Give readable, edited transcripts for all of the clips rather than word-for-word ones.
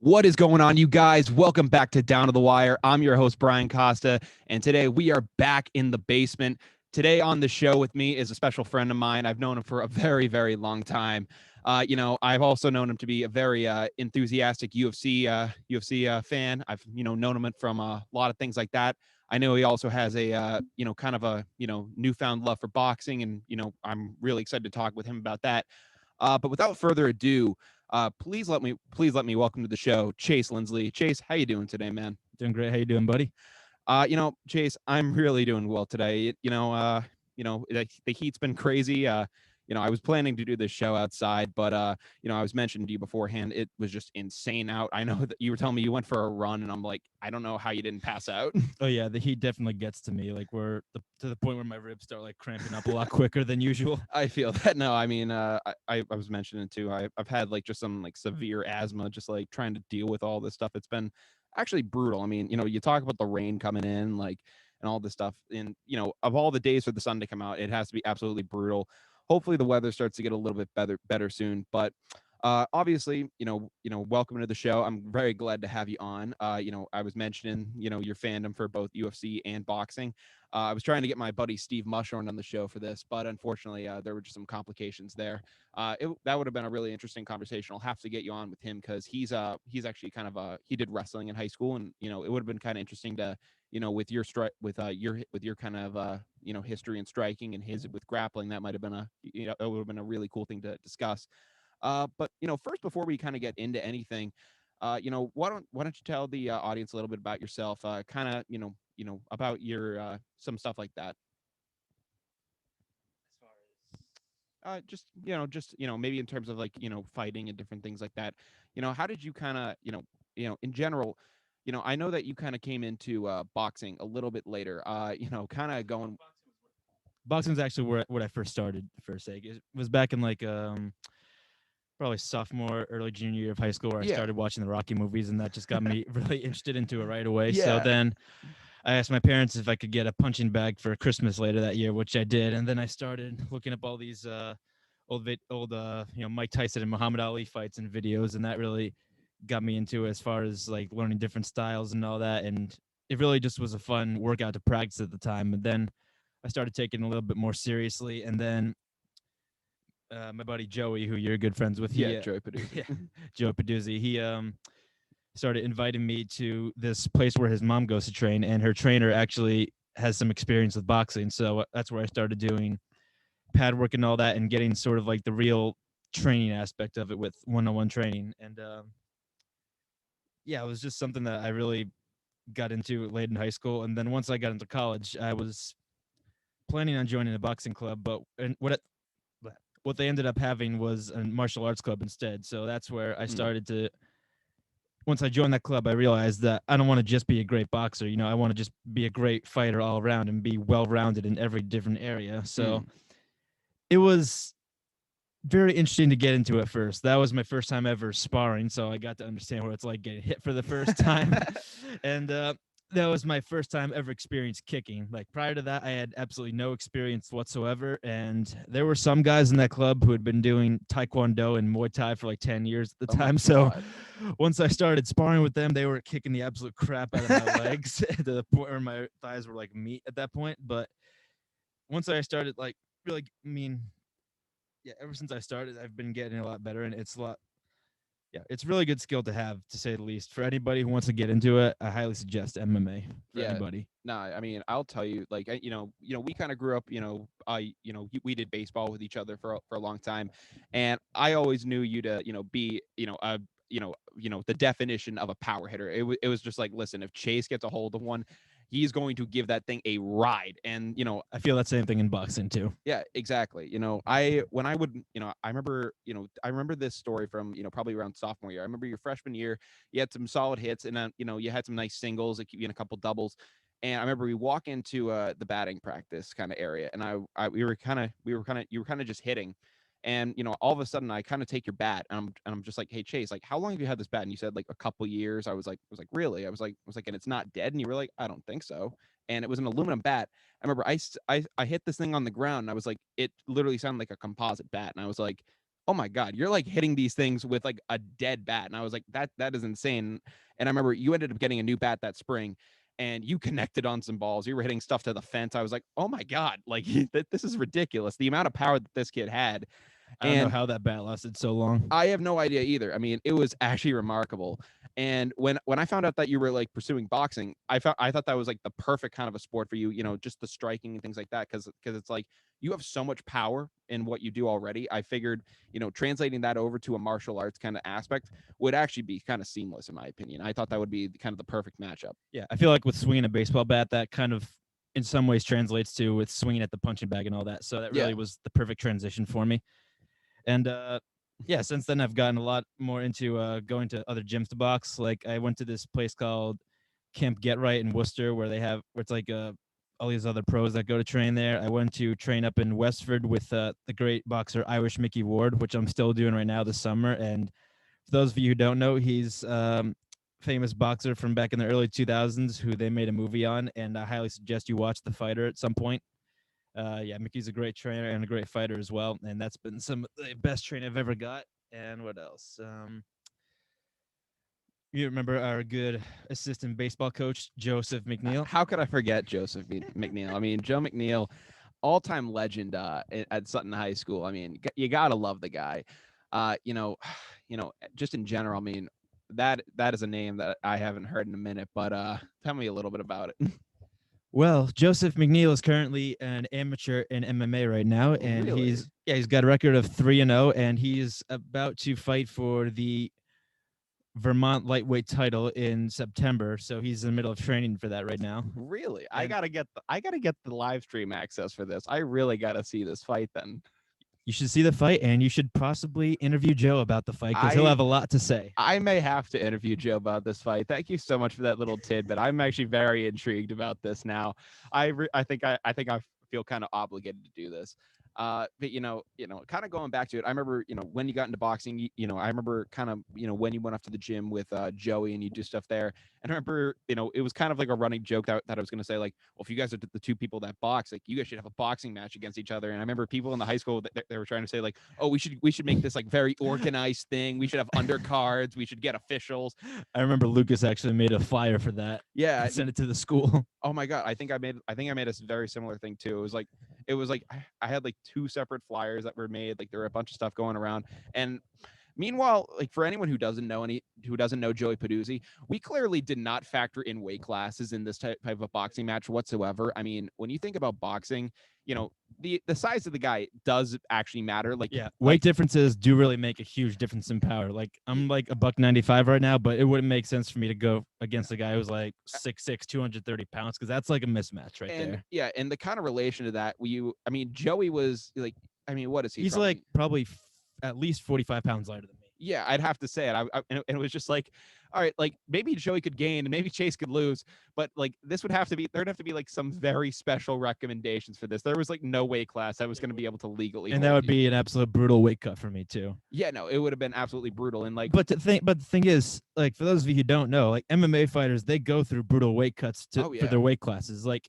What is going on, you guys? Welcome back to Down to the Wire. I'm your host, Brian Costa, and today we are back in the basement. Today on the show with me is a special friend of mine. I've known him for a very, very long time. I've also known him to be a very enthusiastic UFC fan. I've known him from a lot of things like that. I know he also has a kind of a newfound love for boxing, and I'm really excited to talk with him about that. But without further ado, please let me welcome to the show Chase Linsley. Chase, how you doing today, man? Doing great. How you doing, buddy? Chase, I'm really doing well today. The heat's been crazy. I was planning to do this show outside, but I was mentioning to you beforehand, it was just insane out. I know that you were telling me you went for a run, and I'm like, I don't know how you didn't pass out. Oh yeah, the heat definitely gets to me. Like to the point where my ribs start like cramping up a lot quicker than usual. I feel that. No, I mean, I was mentioning too. I've had like just some like severe asthma, just like trying to deal with all this stuff. It's been actually brutal. I mean, you talk about the rain coming in, like, and all this stuff. And of all the days for the sun to come out, it has to be absolutely brutal. Hopefully, the weather starts to get a little bit better soon. But obviously, welcome to the show. I'm very glad to have you on. I was mentioning, your fandom for both UFC and boxing. I was trying to get my buddy Steve Mushorn on the show for this, but unfortunately, there were just some complications there. That would have been a really interesting conversation. I'll have to get you on with him because he's actually kind of he did wrestling in high school, and it would have been kind of interesting to with your with your kind of history in striking and his with grappling. That might have been it would have been a really cool thing to discuss. But first, before we kind of get into anything, why don't you tell the audience a little bit about yourself, kind of about your some stuff like that. As far Just maybe in terms of like fighting and different things like that. How did you kind of in general. I know that you kind of came into boxing a little bit later. Kind of going. boxing's actually where I first started. First, like, it was back in like probably sophomore, early junior year of high school where I Yeah. started watching the Rocky movies, and that just got me really interested into it right away. So Yeah. then I asked my parents if I could get a punching bag for Christmas later that year, which I did, and then I started looking up all these old Mike Tyson and Muhammad Ali fights and videos, and that really got me into it as far as like learning different styles and all that. And it really just was a fun workout to practice at the time. And then I started taking it a little bit more seriously. And then my buddy Joey, who you're good friends with, Yeah, Joey Padula. yeah, Joe Peduzzi, he started inviting me to this place where his mom goes to train, and her trainer actually has some experience with boxing. So that's where I started doing pad work and all that, and getting sort of like the real training aspect of it with one-on-one training. And yeah, it was just something that I really got into late in high school. And then once I got into college, I was planning on joining a boxing club, but what they ended up having was a martial arts club instead. So that's where I started to. Once I joined that club, I realized that I don't want to just be a great boxer. I want to just be a great fighter all around and be well-rounded in every different area. So it was very interesting to get into at first. That was my first time ever sparring, so I got to understand what it's like getting hit for the first time. And that was my first time ever experienced kicking. Like prior to that, I had absolutely no experience whatsoever. And there were some guys in that club who had been doing Taekwondo and Muay Thai for like 10 years at the time. So once I started sparring with them, they were kicking the absolute crap out of my legs to the point where my thighs were like meat at that point. But once I started like really, yeah, ever since I started, I've been getting a lot better, and it's a lot. Yeah, it's really good skill to have, to say the least. For anybody who wants to get into it, I highly suggest MMA for anybody. No, I mean, I'll tell you, like, we kind of grew up, we did baseball with each other for a long time, and I always knew you to, be, the definition of a power hitter. It was just like, listen, if Chase gets a hold of one, he's going to give that thing a ride, and I feel that same thing in boxing too. yeah, exactly. I remember this story from, probably around sophomore year. I remember your freshman year, you had some solid hits, and then, you had some nice singles, like you a couple doubles. And I remember we walk into the batting practice kind of area, and you were kind of just hitting. And all of a sudden, I kind of take your bat, and I'm just like, "Hey Chase, like, how long have you had this bat?" And you said like a couple years. I was like, really? I was like, and it's not dead? And you were like, I don't think so. And it was an aluminum bat. I remember I hit this thing on the ground, and I was like, it literally sounded like a composite bat, and I was like, oh my God, you're like hitting these things with like a dead bat. And I was like, that is insane. And I remember you ended up getting a new bat that spring and you connected on some balls. You were hitting stuff to the fence. I was like, oh my God, like this is ridiculous. The amount of power that this kid had. I don't know And how that bat lasted so long. I have no idea either. I mean, it was actually remarkable. And when I found out that you were like pursuing boxing, I thought that was like the perfect kind of a sport for you, just the striking and things like that cuz it's like you have so much power in what you do already. I figured, translating that over to a martial arts kind of aspect would actually be kind of seamless in my opinion. I thought that would be kind of the perfect matchup. Yeah, I feel like with swinging a baseball bat, that kind of in some ways translates to with swinging at the punching bag and all that. So that Yeah. really was the perfect transition for me. And yeah, since then I've gotten a lot more into going to other gyms to box. Like I went to this place called Camp Get Right in Worcester, where it's like all these other pros that go to train there. I went to train up in Westford with the great boxer Irish Mickey Ward, which I'm still doing right now this summer. And for those of you who don't know, he's famous boxer from back in the early 2000s who they made a movie on, and I highly suggest you watch The Fighter at some point. Yeah, Mickey's a great trainer and a great fighter as well, and that's been some of the best training I've ever got. And what else? You remember our good assistant baseball coach, Joseph McNeil? How could I forget Joseph McNeil? I mean, Joe McNeil, all-time legend at Sutton High School. I mean, you gotta love the guy. Just in general. I mean, that is a name that I haven't heard in a minute. But tell me a little bit about it. Well, Joseph McNeil is currently an amateur in MMA right now, and Really? he's got a record of 3-0, and he's about to fight for the Vermont lightweight title in September. So he's in the middle of training for that right now. Really? I gotta get the live stream access for this. I really gotta see this fight then. You should see the fight, and you should possibly interview Joe about the fight because he'll have a lot to say. I may have to interview Joe about this fight. Thank you so much for that little tidbit. I'm actually very intrigued about this now. I think I feel kind of obligated to do this. But kind of going back to it, I remember, when you got into boxing, I remember kind of, when you went off to the gym with Joey and you do stuff there. And I remember, it was kind of like a running joke that I was going to say, like, well, if you guys are the two people that box, like, you guys should have a boxing match against each other. And I remember people in the high school that they were trying to say, like, oh, we should make this like very organized thing. We should have undercards. We should get officials. I remember Lucas actually made a flyer for that. Yeah, and sent it to the school. Oh my God, I think I made a very similar thing too. It was like I had like two separate flyers that were made. Like there were a bunch of stuff going around. And meanwhile, like for anyone who doesn't know Joey Peduzzi, we clearly did not factor in weight classes in this type of boxing match whatsoever. I mean, when you think about boxing, the size of the guy does actually matter. Like, yeah, weight differences do really make a huge difference in power. Like I'm like $195 right now, but it wouldn't make sense for me to go against a guy who's like 6'6", 230 pounds, because that's like a mismatch there. Yeah, and the kind of relation to that, Joey was like, what is he? He's like probably at least 45 pounds lighter than me. Yeah, I'd have to say it. And it was just like, all right, like maybe Joey could gain and maybe Chase could lose, but like there'd have to be like some very special recommendations for this. There was like no weight class I was going to be able to legally. And that would be an absolute brutal weight cut for me too. Yeah, no, it would have been absolutely brutal. And like, but the thing is, like for those of you who don't know, like MMA fighters, they go through brutal weight cuts for their weight classes. Like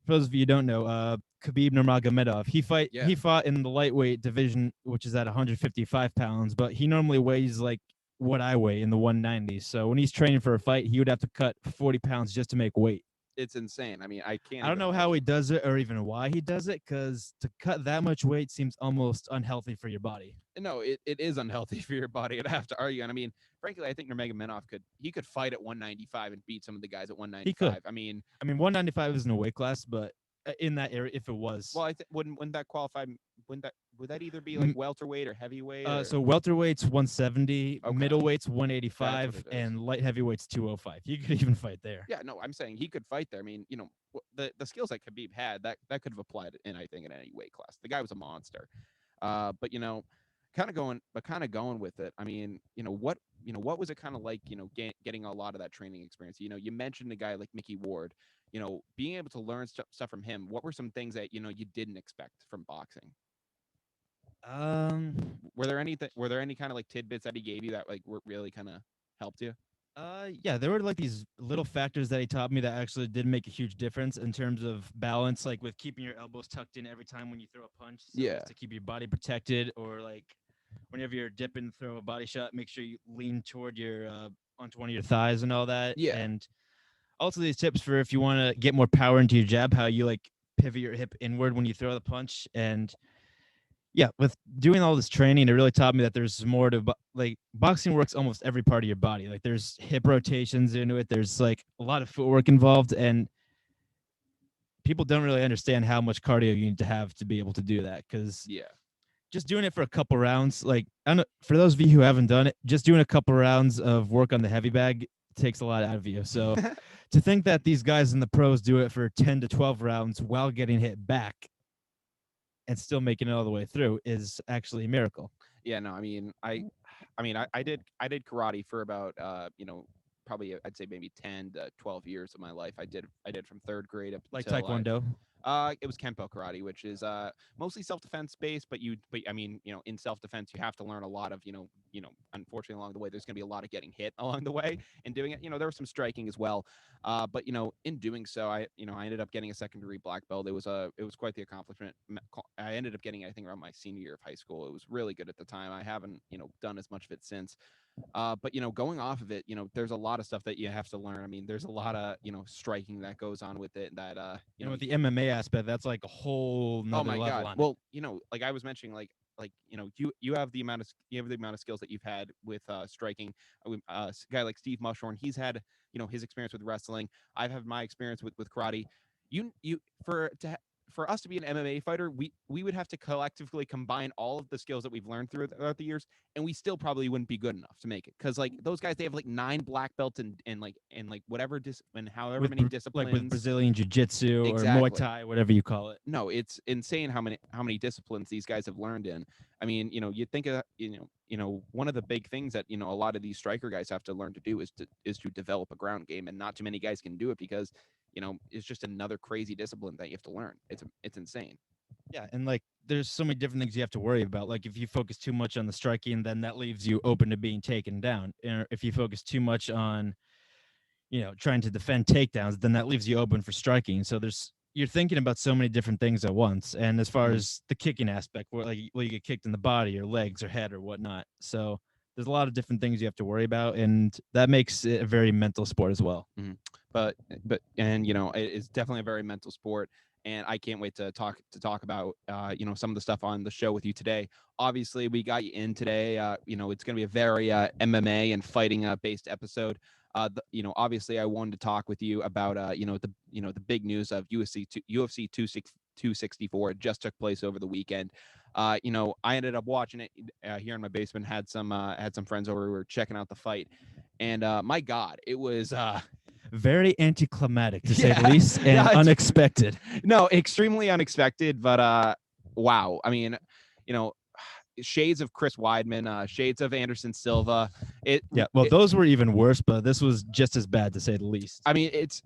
for those of you who don't know, Khabib Nurmagomedov, he fought in the lightweight division, which is at 155 pounds, but he normally weighs like what I weigh in the 190s. So when he's training for a fight, he would have to cut 40 pounds just to make weight. It's insane. I mean, I don't know how he does it or even why he does it, because to cut that much weight seems almost unhealthy for your body. No, it is unhealthy for your body. I'd have to argue. And I mean, frankly, I think Nurmagomedov could fight at 195 and beat some of the guys at 195. He could. I mean, 195 isn't a weight class, but in that area, if it was, well, I think wouldn't that qualify? Would that either be like welterweight or heavyweight? So welterweight's 170, okay. Middleweight's 185, and light heavyweight's 205. You could even fight there. Yeah, no, I'm saying he could fight there. I mean, the skills that Khabib had, that could have applied in, I think, in any weight class. The guy was a monster. But kind of going with it. I mean, what was it kind of like, getting a lot of that training experience? You mentioned a guy like Mickey Ward. Being able to learn stuff from him. What were some things that you didn't expect from boxing? Were there any kind of like tidbits that he gave you that like were really kind of helped you? Yeah, there were like these little factors that he taught me that actually did make a huge difference in terms of balance, like with keeping your elbows tucked in every time when you throw a punch, to keep your body protected, or like whenever you're dipping, throw a body shot, make sure you lean toward your onto one of your thighs and all that. Yeah. And also these tips for if you want to get more power into your jab, how you like pivot your hip inward when you throw the punch. And yeah, with doing all this training, it really taught me that there's more to like boxing works almost every part of your body. Like there's hip rotations into it. There's like a lot of footwork involved, and people don't really understand how much cardio you need to have to be able to do that. Because Yeah. just doing it for a couple rounds, like I don't, for those of you who haven't done it, just doing a couple rounds of work on the heavy bag takes a lot out of you. So to think that these guys in the pros do it for 10 to 12 rounds while getting hit back and still making it all the way through is actually a miracle. Yeah, no, I did karate for about probably I'd say maybe 10 to 12 years of my life. I did from 3rd grade up Like until Taekwondo. It was Kempo karate, which is mostly self-defense based, but I mean, in self-defense you have to learn a lot of, unfortunately along the way there's going to be a lot of getting hit along the way and doing it. There was some striking as well. But in doing so, I ended up getting a 2nd degree black belt. It was quite the accomplishment. I ended up getting it, I think, around my senior year of high school. It was really good at the time. I haven't, done as much of it since. But going off of it, there's a lot of stuff that you have to learn. I mean, there's a lot of striking that goes on with it. That With the MMA aspect, that's like a whole oh nother my level god. on Well, like I was mentioning, you have the amount of skills that you've had with striking. A guy like Steve Mushorn, he's had his experience with wrestling. I've had my experience with karate. You for us to be an MMA fighter, we would have to collectively combine all of the skills that we've learned throughout the years, and we still probably wouldn't be good enough to make it. Because like those guys, they have like 9 black belts and whatever and however with many disciplines, like with Brazilian Jiu-Jitsu or Muay exactly. Thai, whatever you call it. No, it's insane how many disciplines these guys have learned in. I mean, you think of one of the big things that a lot of these striker guys have to learn to do is to develop a ground game, and not too many guys can do it because it's just another crazy discipline that you have to learn. It's insane. Yeah, and like there's so many different things you have to worry about. Like if you focus too much on the striking, then that leaves you open to being taken down. And if you focus too much on, trying to defend takedowns, then that leaves you open for striking. So you're thinking about so many different things at once. And as far as the kicking aspect, where you get kicked in the body or legs or head or whatnot. So there's a lot of different things you have to worry about, and that makes it a very mental sport as well. Mm-hmm. But it's definitely a very mental sport, and I can't wait to talk about some of the stuff on the show with you today. Obviously, we got you in today. It's going to be a very MMA and fighting based episode. Obviously, I wanted to talk with you about the big news of UFC 264. It just took place over the weekend. I ended up watching it here in my basement. Had some friends over who were checking out the fight, and my God, it was very anticlimactic to say the least, and unexpected. No, extremely unexpected, but wow. I mean, shades of Chris Weidman, shades of Anderson Silva. Those were even worse, but this was just as bad to say the least. I mean, it's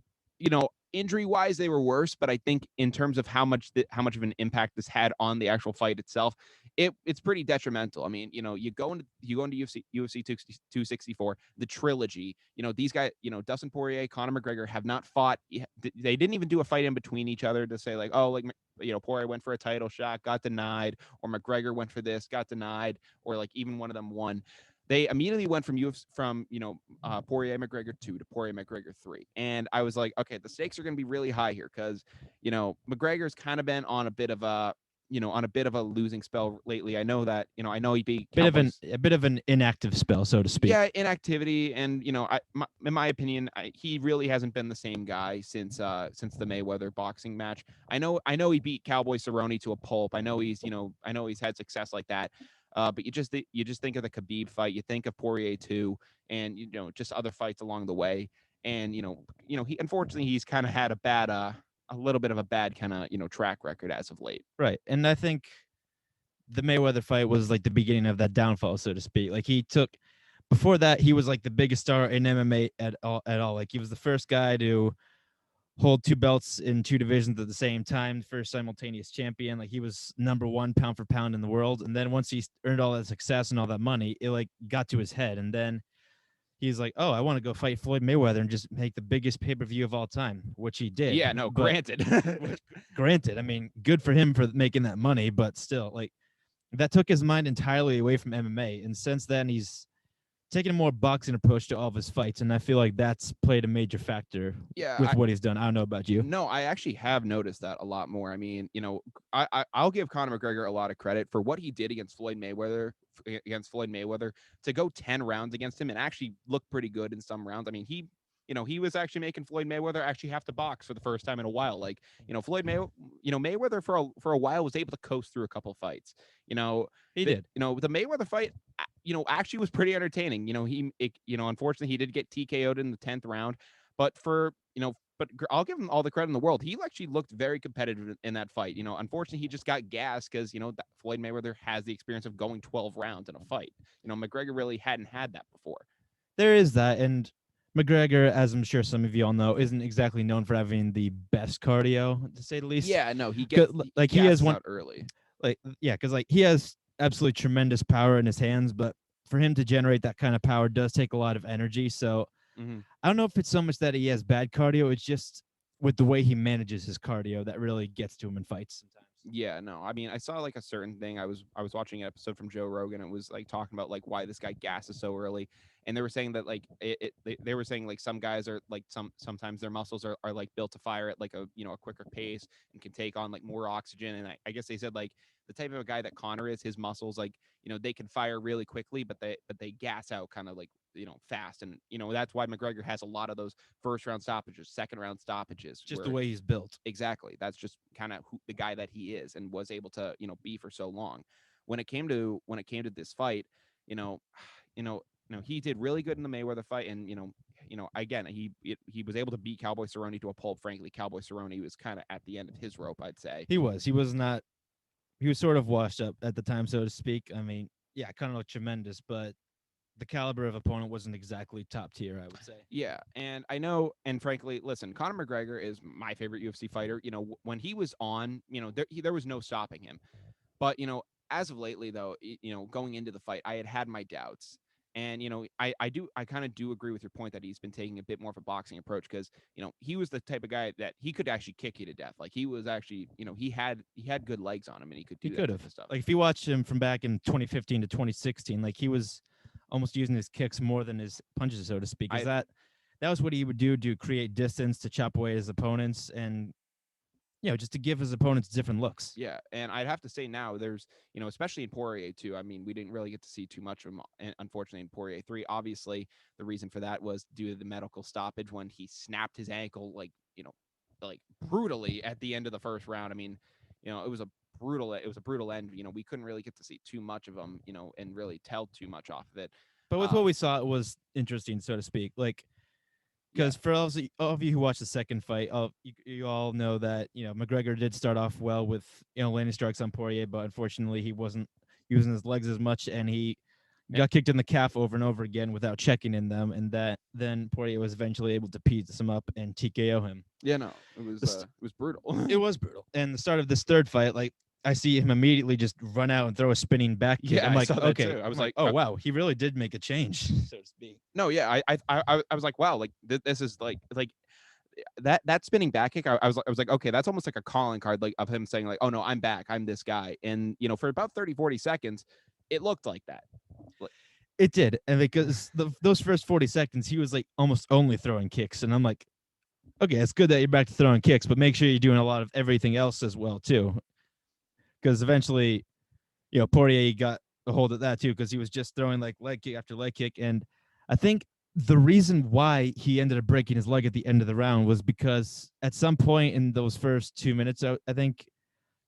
injury wise they were worse, but I think in terms of how much of an impact this had on the actual fight itself, it's pretty detrimental. I mean, you go into UFC 264, the trilogy. These guys, Dustin Poirier, Conor McGregor have not fought. They didn't even do a fight in between each other to say like, oh, like Poirier went for a title shot, got denied, or McGregor went for this, got denied, or like even one of them won. They immediately went from Poirier McGregor 2 to Poirier McGregor 3, and I was like, okay, the stakes are going to be really high here because McGregor's kind of been on a bit of a losing spell lately. I know that I know he beat a bit of an inactive spell, so to speak. Yeah, inactivity, and in my opinion, he really hasn't been the same guy since the Mayweather boxing match. I know he beat Cowboy Cerrone to a pulp. I know he's had success like that. But you just think of the Khabib fight, you think of Poirier too, and just other fights along the way, and he unfortunately he's kind of had a little bit of a bad kind of track record as of late. Right, and I think the Mayweather fight was like the beginning of that downfall, so to speak. Like before that, he was like the biggest star in MMA at all. Like he was the first guy to hold 2 belts in 2 divisions at the same time, first simultaneous champion. Like he was number 1 pound for pound in the world. And then once he earned all that success and all that money, it like got to his head. And then he's like, oh, I want to go fight Floyd Mayweather and just make the biggest pay-per-view of all time, which he did. Yeah, no, granted. Granted. I mean, good for him for making that money, but still, like, that took his mind entirely away from MMA. And since then, he's taking a more boxing approach to all of his fights. And I feel like that's played a major factor Yeah, with what he's done. I don't know about you. no, I actually have noticed that a lot more. I mean, I'll give Conor McGregor a lot of credit for what he did against Floyd Mayweather to go 10 rounds against him and actually look pretty good in some rounds. I mean, he was actually making Floyd Mayweather actually have to box for the first time in a while. Like, Mayweather for a while was able to coast through a couple fights. He did. The Mayweather fight, actually was pretty entertaining. Unfortunately he did get TKO'd in the 10th round, but I'll give him all the credit in the world. He actually looked very competitive in that fight. Unfortunately, he just got gassed because Floyd Mayweather has the experience of going 12 rounds in a fight. McGregor really hadn't had that before. There is that. And McGregor, as I'm sure some of you all know, isn't exactly known for having the best cardio, to say the least. Yeah, no, he gets like he has one out early. Because he has absolutely tremendous power in his hands, but for him to generate that kind of power does take a lot of energy. So I don't know if it's so much that he has bad cardio. It's just with the way he manages his cardio that really gets to him in fights sometimes. Yeah, no. I mean, I saw like a certain thing. I was watching an episode from Joe Rogan. It was like talking about like why this guy gasses so early, and they were saying that like they were saying like some guys are like sometimes their muscles are like built to fire at like a quicker pace and can take on like more oxygen. And I guess they said like the type of a guy that Connor is, his muscles like they can fire really quickly, but they gas out kind of like fast, and that's why McGregor has a lot of those first round stoppages, second round stoppages. Just the way he's built. Exactly. That's just kind of the guy that he is and was able to, be for so long. When it came to this fight, you know, he did really good in the Mayweather fight, and again, he was able to beat Cowboy Cerrone to a pulp. Frankly, Cowboy Cerrone was kind of at the end of his rope, I'd say. He was not. He was sort of washed up at the time, so to speak. I mean, yeah, kind of looked tremendous, but the caliber of opponent wasn't exactly top tier, I would say. Yeah, and I know, and frankly, listen, Conor McGregor is my favorite UFC fighter. When he was on, there was no stopping him. But as of lately, though, going into the fight, I had my doubts, and I kind of do agree with your point that he's been taking a bit more of a boxing approach because he was the type of guy that he could actually kick you to death. Like he was actually, he had good legs on him, and he could do He that could type have. of stuff. Like if you watched him from back in 2015 to 2016, like he was almost using his kicks more than his punches, so to speak. Is that was what he would do to create distance, to chop away his opponents, and just to give his opponents different looks. Yeah, and I'd have to say now there's, especially in Poirier too. I mean, we didn't really get to see too much of him, unfortunately, in Poirier 3. Obviously, the reason for that was due to the medical stoppage when he snapped his ankle, like brutally at the end of the first round. I mean, it was a brutal end. We couldn't really get to see too much of him, and really tell too much off of it. But with what we saw, it was interesting, so to speak. Like, because for all of you who watched the second fight, you all know that McGregor did start off well with landing strikes on Poirier, but unfortunately he wasn't using his legs as much, and he got kicked in the calf over and over again without checking in them, and that then Poirier was eventually able to piece him up and TKO him. Yeah, no, it was brutal. It was brutal. And the start of this third fight, like I see him immediately just run out and throw a spinning back kick. Yeah, I'm I like, saw that okay. too. I was I'm like, oh wow, he really did make a change, so to speak. No, yeah, I was like, wow, like this is like that spinning back kick. I was like, okay, that's almost like a calling card, like of him saying like, oh no, I'm back, I'm this guy. And for about 30-40 seconds, it looked like that. It did, and because those first 40 seconds, he was like almost only throwing kicks, and I'm like, okay, it's good that you're back to throwing kicks, but make sure you're doing a lot of everything else as well too, because eventually, Poirier got a hold of that too, because he was just throwing like leg kick after leg kick, and I think the reason why he ended up breaking his leg at the end of the round was because at some point in those first 2 minutes, I think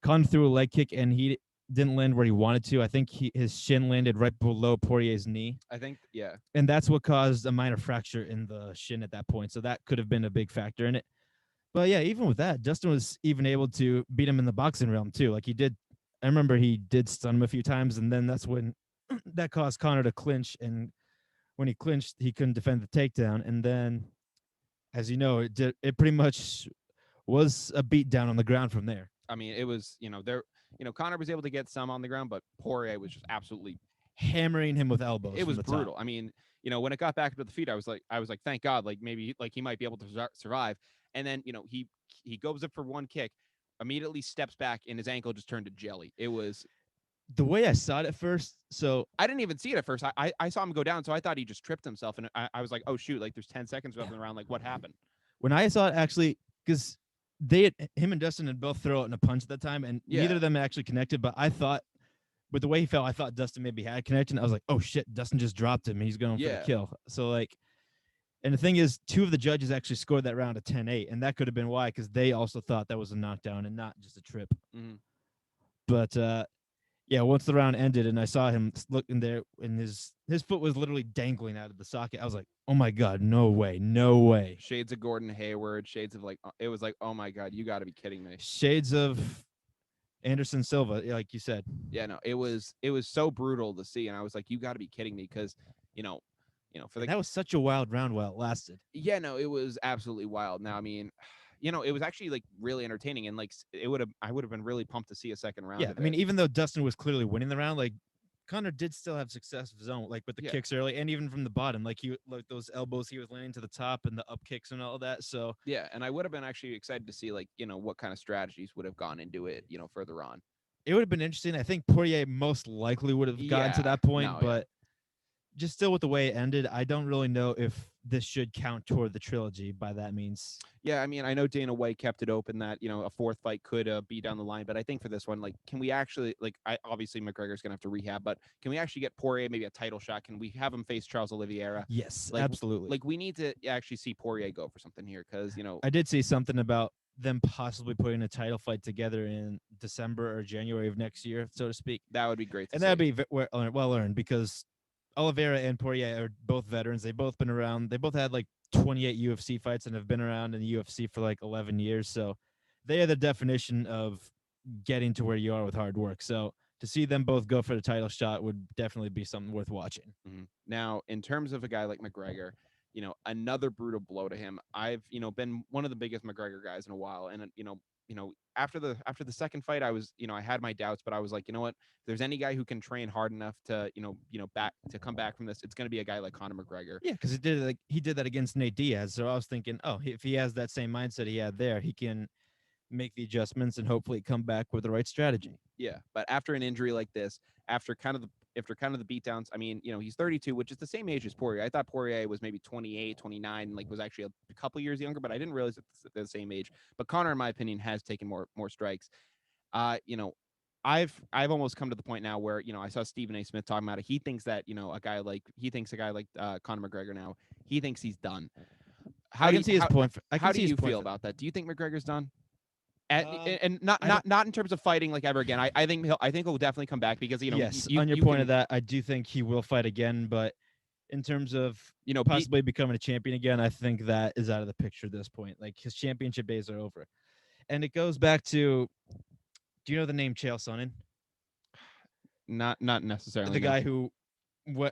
Conor threw a leg kick and he didn't land where he wanted to. I think his shin landed right below Poirier's knee. I think, yeah. And that's what caused a minor fracture in the shin at that point. So that could have been a big factor in it. But yeah, even with that, Dustin was even able to beat him in the boxing realm too. Like he did, I remember he did stun him a few times, and then that's when that caused Conor to clinch. And when he clinched, he couldn't defend the takedown. And then, as you know, it pretty much was a beat down on the ground from there. I mean, it was, Conor was able to get some on the ground, but Poirier was just absolutely hammering him with elbows. It was brutal. Top. I mean, when it got back to the feet, I was like, thank God, like maybe like he might be able to survive. And then, he goes up for one kick, immediately steps back, and his ankle just turned to jelly. It was, The way I saw it at first, so I didn't even see it at first. I saw him go down, so I thought he just tripped himself, and I was like, oh shoot, like there's 10 seconds left in the round. Like what happened? when I saw it, actually, because him and Dustin had both throw it in a punch at that time, and neither Yeah. of them actually connected. But I thought, with the way he fell, I thought Dustin maybe had connected. I was like, oh shit, Dustin just dropped him. He's going for the Yeah. kill. So like, and the thing is, two of the judges actually scored that round a 10-8, and that could have been why, because they also thought that was a knockdown and not just a trip. Mm-hmm. But yeah, once the round ended and I saw him looking there, and his foot was literally dangling out of the socket, I was like, oh my god, no way, no way. Shades of Gordon Hayward, shades of like it was like, oh my god, you got to be kidding me. Shades of Anderson Silva, like you said. Yeah, no, it was so brutal to see, and I was like, you got to be kidding me, because you know, for the That was such a wild round while it lasted. yeah, no, it was absolutely wild. Now, I mean, it was actually like really entertaining, and like I would have been really pumped to see a second round. Yeah, of I mean, it. even though Dustin was clearly winning the round, like Connor did still have success of his own, like with the Yeah. kicks early, and even from the bottom, like those elbows he was landing to the top and the up kicks and all that. So Yeah, and I would have been actually excited to see like what kind of strategies would have gone into it, further on. it would have been interesting. I think Poirier most likely would have gotten to Yeah, that point, no, yeah. but just still with the way it ended, I don't really know if this should count toward the trilogy by that means. Yeah, I mean, I know Dana White kept it open that a fourth fight could be down the line, but I think for this one, like, can we actually obviously McGregor's gonna have to rehab, but can we actually get Poirier maybe a title shot? Can we have him face Charles Oliveira? Yes, Like, absolutely. Like we need to actually see Poirier go for something here, because I did see something about them possibly putting a title fight together in December or January of next year, so to speak. that would be great to And see. that'd be well earned, because Oliveira and Poirier are both veterans. They've both been around. They both had like 28 UFC fights and have been around in the UFC for like 11 years. So they are the definition of getting to where you are with hard work. So to see them both go for the title shot would definitely be something worth watching. Mhm. Now, in terms of a guy like McGregor, another brutal blow to him. I've been one of the biggest McGregor guys in a while, and after the second fight, I was I had my doubts, but I was like, you know what? If there's any guy who can train hard enough to back to come back from this, it's going to be a guy like Conor McGregor. Yeah, because he did that against Nate Diaz. So I was thinking, oh, if he has that same mindset he had there, he can make the adjustments and hopefully come back with the right strategy. Yeah, but after an injury like this, after kind of the beatdowns, I mean, he's 32, which is the same age as Poirier. I thought Poirier was maybe 28, 29, like was actually a couple years younger, but I didn't realize it's the same age. But Conor, in my opinion, has taken more strikes. I've almost come to the point now where I saw Stephen A. Smith talking about it. He thinks that a guy like Conor McGregor now, he thinks he's done. I can see his point. How do you feel about that? Do you think McGregor's done? And not in terms of fighting like ever again. I think he'll definitely come back, because yes, on your point of that, I do think he will fight again, but in terms of possibly becoming a champion again, I think that is out of the picture at this point. Like his championship days are over, and it goes back to, do you know the name Chael Sonnen? Not necessarily The guy who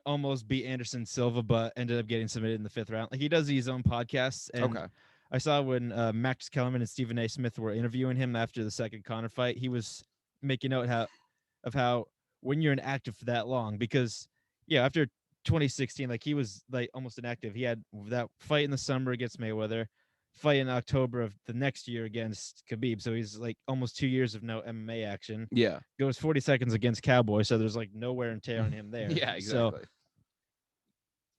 almost beat Anderson Silva, but ended up getting submitted in the 5th round. Like he does his own podcasts, and okay. I saw when Max Kellerman and Stephen A. Smith were interviewing him after the second Conor fight, he was making note of how when you're inactive for that long, because after 2016, like he was like almost inactive. He had that fight in the summer against Mayweather, fight in October of the next year against Khabib. So he's like almost 2 years of no MMA action. Yeah. Goes 40 seconds against Cowboy, so there's like no wear and tear on him there. Yeah, exactly.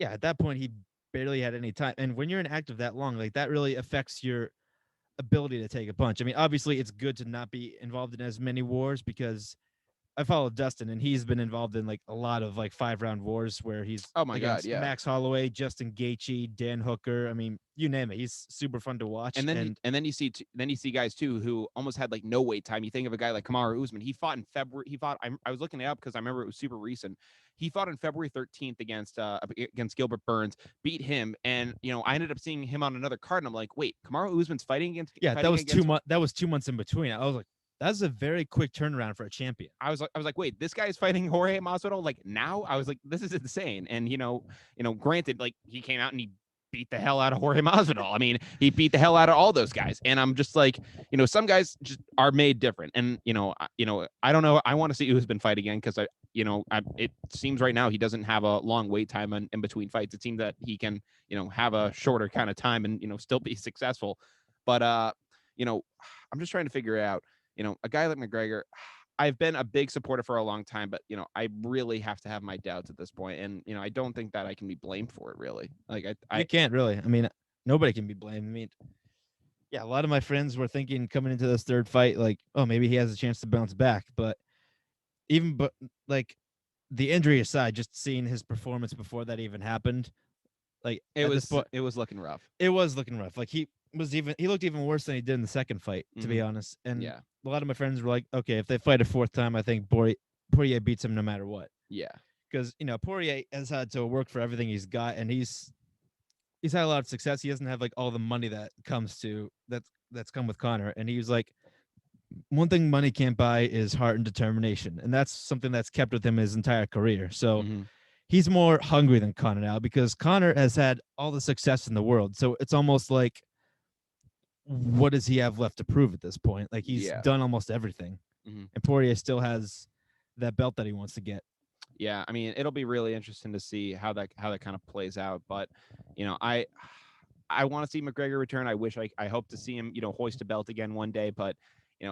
So at that point he barely had any time. And when you're inactive that long, like that really affects your ability to take a punch. I mean, obviously it's good to not be involved in as many wars, because I followed Dustin and he's been involved in like a lot of like 5-round wars where he's against Max Holloway, Justin Gaethje, Dan Hooker. I mean, you name it. He's super fun to watch. And then you see guys too who almost had like no wait time. You think of a guy like Kamaru Usman. He fought in February. I was looking it up because I remember it was super recent. He fought on February 13th against Gilbert Burns, beat him, and I ended up seeing him on another card, and I'm like, wait, Kamaru Usman's fighting against? Yeah, that was 2 months. That was 2 months in between. I was like, that's a very quick turnaround for a champion. I was like, wait, this guy is fighting Jorge Masvidal like now? I was like, this is insane. And granted, like he came out and he beat the hell out of Jorge Masvidal. I mean, he beat the hell out of all those guys. And I'm just like, some guys just are made different. And I don't know. I want to see who's been fight again, because it seems right now he doesn't have a long wait time in between fights. It seems that he can have a shorter kind of time and still be successful. But I'm just trying to figure out. A guy like McGregor, I've been a big supporter for a long time, but I really have to have my doubts at this point, and I don't think that I can be blamed for it really. Like You can't really. I mean, nobody can be blamed. I mean, yeah, a lot of my friends were thinking coming into this third fight, like, oh, maybe he has a chance to bounce back. But like the injury aside, just seeing his performance before that even happened, like it at was this point, it was looking rough. it was looking rough. Like he looked even worse than he did in the second fight, to be honest. And Yeah, a lot of my friends were like, okay, if they fight a fourth time, I think Poirier beats him no matter what. yeah, Because Poirier has had to work for everything he's got, and he's had a lot of success. He doesn't have like all the money that comes to that's come with Connor. And he was like, one thing money can't buy is heart and determination, and that's something that's kept with him his entire career. So he's more hungry than Connor now, because Connor has had all the success in the world. So it's almost like, what does he have left to prove at this point? Like he's done almost everything, and Poirier still has that belt that he wants to get. Yeah, I mean, it'll be really interesting to see how that kind of plays out. But I want to see McGregor return. I hope to see him hoist a belt again one day. But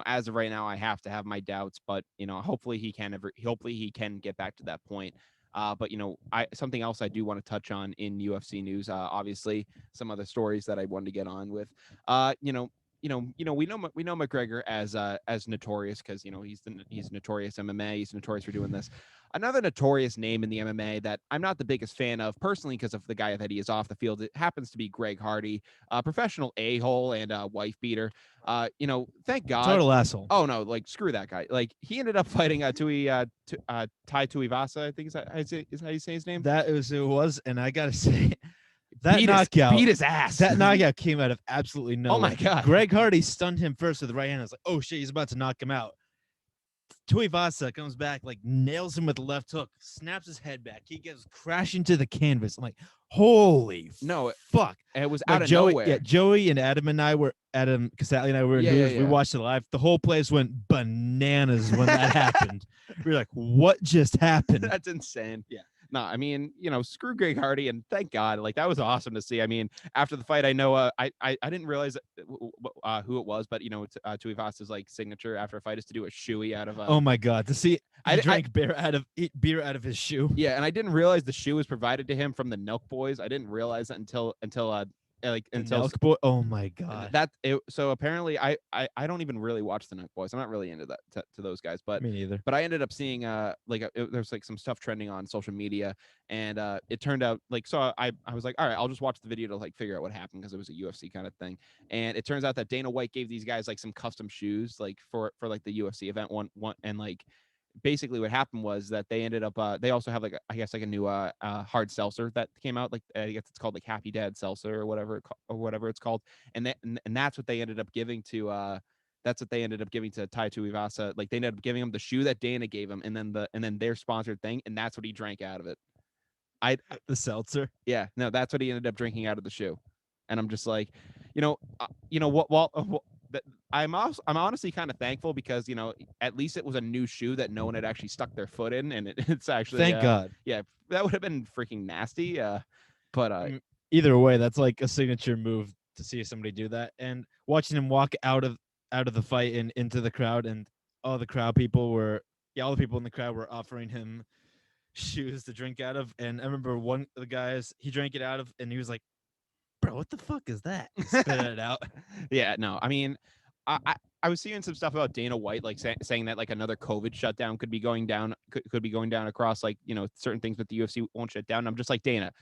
as of right now, I have to have my doubts. But hopefully he can get back to that point. But something else I do want to touch on in UFC news. Obviously, some other stories that I wanted to get on with. We know McGregor as notorious because he's notorious MMA. He's notorious for doing this. Another notorious name in the MMA that I'm not the biggest fan of personally because of the guy that he is off the field. It happens to be Greg Hardy, a professional a-hole and a wife beater. Thank God. Total asshole. Oh no, like screw that guy. Like he ended up fighting Tai Tuivasa. I think is how you say his name. That is who it was, and I gotta say, that knockout beat his ass. That knockout came out of absolutely nowhere. Oh my God. Greg Hardy stunned him first with the right hand. I was like, oh shit, he's about to knock him out. Tuivasa comes back, like nails him with the left hook, snaps his head back. He goes crashing to the canvas. I'm like, holy fuck. It was like out of nowhere. Yeah, Joey and Adam Casale and I were in news. We watched it live. The whole place went bananas when that happened. We were like, what just happened? That's insane. Yeah. No, I mean, screw Greg Hardy, and thank God. Like that was awesome to see. I mean, after the fight, I know I didn't realize who it was, but Tuivasa's like signature after a fight is to do a shoey out of. Oh my God! To see eat beer out of his shoe. Yeah, and I didn't realize the shoe was provided to him from the Nelk Boys. I didn't realize that until Nelk Boy. Oh my God! So apparently I don't even really watch the Nelk Boys. I'm not really into that to those guys, but me neither. But I ended up seeing there's like some stuff trending on social media, and it turned out I was like, all right, I'll just watch the video to like figure out what happened because it was a UFC kind of thing, and it turns out that Dana White gave these guys like some custom shoes like for like the UFC event one and like. Basically what happened was that they ended up they also have like a new hard seltzer that came out, like I guess it's called like Happy Dad seltzer or whatever it's called, and that's what they ended up giving to Tai Tuivasa. Like they ended up giving him the shoe that Dana gave him, and then their sponsored thing, and that's what he drank out of it. The seltzer. Yeah, no, that's what he ended up drinking out of the shoe, and I'm just like, what. I'm honestly kind of thankful because at least it was a new shoe that no one had actually stuck their foot in, and it's actually thank God. Yeah, that would have been freaking nasty. But either way, that's like a signature move to see somebody do that, and watching him walk out of the fight and into the crowd, and all the people in the crowd were offering him shoes to drink out of, and I remember one of the guys he drank it out of, and he was like, bro, what the fuck is that? Spit it out. Yeah, no, I mean, I was seeing some stuff about Dana White, like saying that like another COVID shutdown could be going down, could be going down across like certain things, but the UFC won't shut down. And I'm just like, Dana,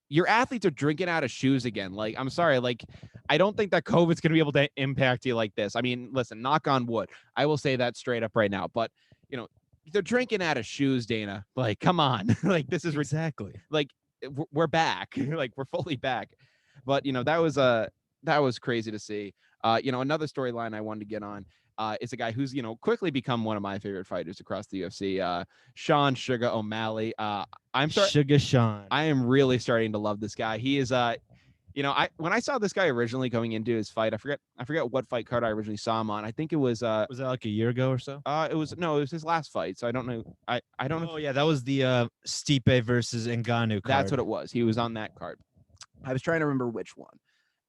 your athletes are drinking out of shoes again. Like, I'm sorry, like I don't think that COVID's gonna be able to impact you like this. I mean, listen, knock on wood. I will say that straight up right now, but they're drinking out of shoes, Dana. Like, come on, like this is exactly like we're back, like we're fully back. But that was crazy to see. Another storyline I wanted to get on is a guy who's quickly become one of my favorite fighters across the UFC. Sean Sugar O'Malley. Sugar Sean. I am really starting to love this guy. He is when I saw this guy originally going into his fight, I forget what fight card I originally saw him on. I think it was that like a year ago or so? It was his last fight. So I don't know. I don't know. Oh yeah, that was the Stipe versus Ngannou card. That's what it was. He was on that card. I was trying to remember which one.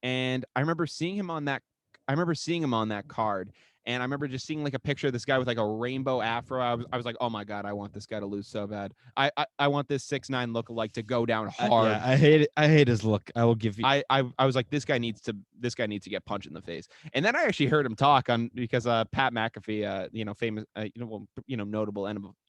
And I remember seeing him on that card, And I remember just seeing like a picture of this guy with like a rainbow afro. I was like, oh my God, I want this guy to lose so bad. I want this 6'9" lookalike to go down hard. Yeah, I hate it. I hate his look. I will give you. I was like, this guy needs to get punched in the face. And then I actually heard him talk on because Pat McAfee, famous, notable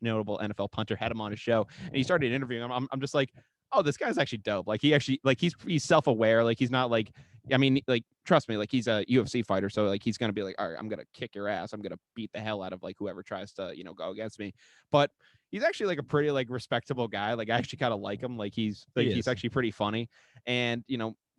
NFL punter, had him on his show, and he started interviewing him. I'm just like, oh, this guy's actually dope. Like he actually he's self-aware. Like he's not like, I mean, like trust me, like he's a UFC fighter, so like he's gonna be like, all right, I'm gonna kick your ass. I'm gonna beat the hell out of like whoever tries to go against me. But he's actually like a pretty like respectable guy. Like I actually kind of like him. Like he's actually pretty funny. And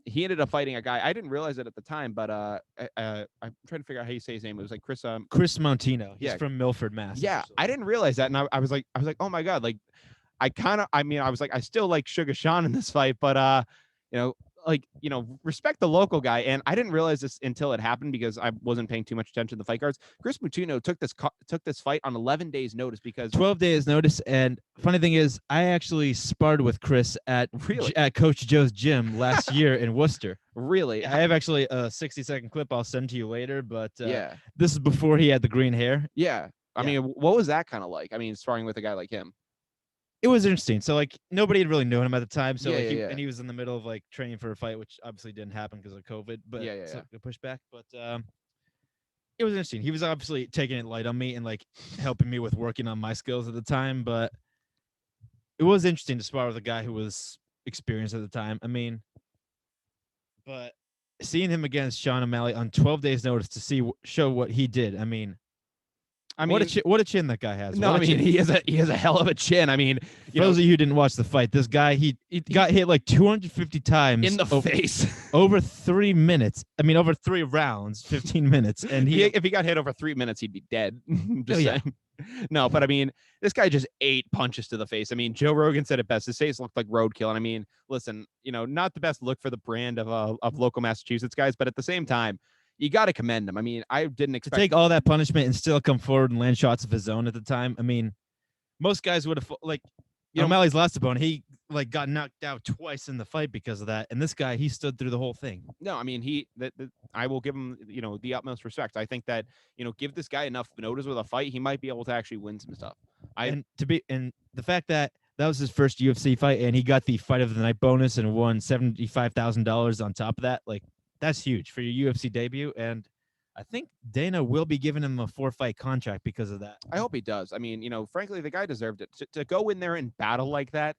he ended up fighting a guy. I didn't realize it at the time, but I'm trying to figure out how you say his name. It was like Chris Montino. He's from Milford, Mass. Yeah, actually. I didn't realize that, and I was like, oh my God, like I was like, I still like Sugar Sean in this fight, but respect the local guy. And I didn't realize this until it happened because I wasn't paying too much attention to the fight cards. Chris Mutino took this fight on 11 days notice because 12 days notice. And funny thing is, I actually sparred with Chris at Coach Joe's gym last year in Worcester. Really? I have actually a 60-second clip I'll send to you later, but yeah, this is before he had the green hair. Yeah. I mean, what was that kind of like? I mean, sparring with a guy like him. It was interesting. So like nobody had really known him at the time. So and he was in the middle of like training for a fight, which obviously didn't happen because of COVID. But so pushed back. But it was interesting. He was obviously taking it light on me and like helping me with working on my skills at the time. But it was interesting to spar with a guy who was experienced at the time. I mean, but seeing him against Sean O'Malley on 12 days notice to show what he did. I mean, what a chin that guy has. No, I mean he has a hell of a chin. I mean, for those of you who didn't watch the fight, this guy he got hit like 250 times in the face over 3 minutes. I mean, over 3 rounds, 15 minutes, and if he got hit over 3 minutes, he'd be dead. Just saying. No, but I mean, this guy just 8 punches to the face. I mean, Joe Rogan said it best. His face looked like roadkill. And I mean, listen, not the best look for the brand of local Massachusetts guys, but at the same time, you got to commend him. I mean, I didn't expect to take all that punishment and still come forward and land shots of his own at the time. I mean, most guys would have O'Malley's last opponent. He like got knocked out twice in the fight because of that, and this guy he stood through the whole thing. No, I mean I will give him the utmost respect. I think that give this guy enough notice with a fight, he might be able to actually win some stuff. And the fact that was his first UFC fight, and he got the fight of the night bonus and won $75,000 on top of that, like. That's huge for your UFC debut, and I think Dana will be giving him a 4-fight contract because of that. I hope he does. I mean, frankly, the guy deserved it. To go in there and battle like that,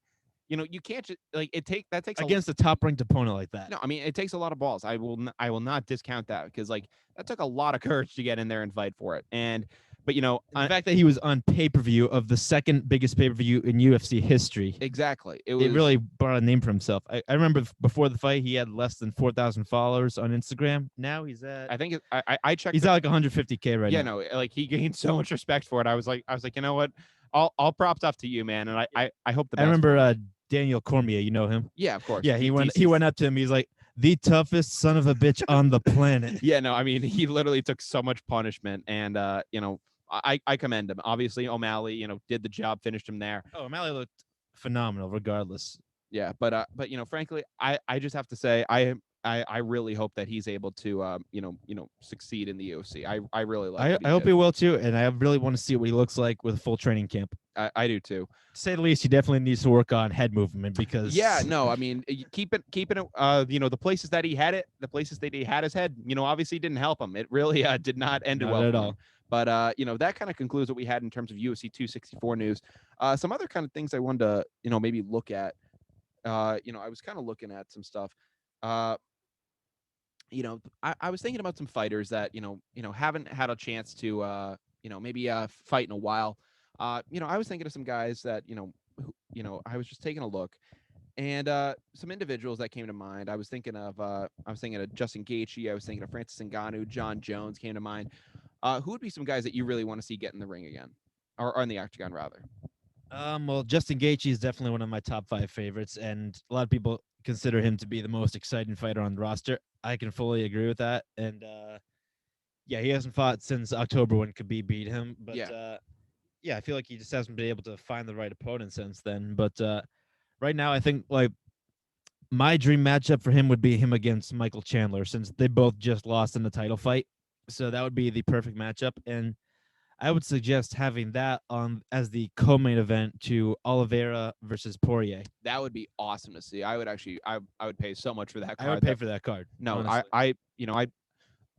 you can't just like that takes against a top-ranked opponent like that. No, I mean, it takes a lot of balls. I will not discount that because like that took a lot of courage to get in there and fight for it. But the fact that he was on pay-per-view of the second biggest pay-per-view in UFC history. Exactly. It really brought a name for himself. I remember before the fight, he had less than 4,000 followers on Instagram. Now he's at, I think I checked. He's at like 150K right now. Yeah, no, like he gained so much respect for it. I was like, you know what? All props off to you, man. And I hope the best. I remember Daniel Cormier. You know him? Yeah, of course. Yeah, he went up to him. He's like, the toughest son of a bitch on the planet. Yeah, no, I mean, he literally took so much punishment, and I commend him. Obviously, O'Malley, did the job, finished him there. Oh, O'Malley looked phenomenal, regardless. Yeah, but frankly, I just have to say, I really hope that he's able to, succeed in the UFC. I really like. I hope he will too, and I really want to see what he looks like with a full training camp. I do too. To say the least, he definitely needs to work on head movement because. Yeah, no, I mean, keeping it. The places that he had his head, obviously didn't help him. It really did not end well at all. But that kind of concludes what we had in terms of UFC 264 news. Some other kind of things I wanted to, maybe look at. I was kind of looking at some stuff. I was thinking about some fighters that haven't had a chance to maybe fight in a while. I was thinking of some guys that I was just taking a look, and some individuals that came to mind. I was thinking of Justin Gaethje. I was thinking of Francis Ngannou. John Jones came to mind. Who would be some guys that you really want to see get in the ring again, or in the octagon rather? Well, Justin Gaethje is definitely one of my top 5 favorites, and a lot of people consider him to be the most exciting fighter on the roster. I can fully agree with that, and he hasn't fought since October when Khabib beat him, but I feel like he just hasn't been able to find the right opponent since then. But right now, I think like my dream matchup for him would be him against Michael Chandler, since they both just lost in the title fight. So that would be the perfect matchup, and I would suggest having that on as the co-main event to Oliveira versus Poirier. That would be awesome to see. I would actually, I would pay so much for that I would card. pay That for that card. no, Honestly,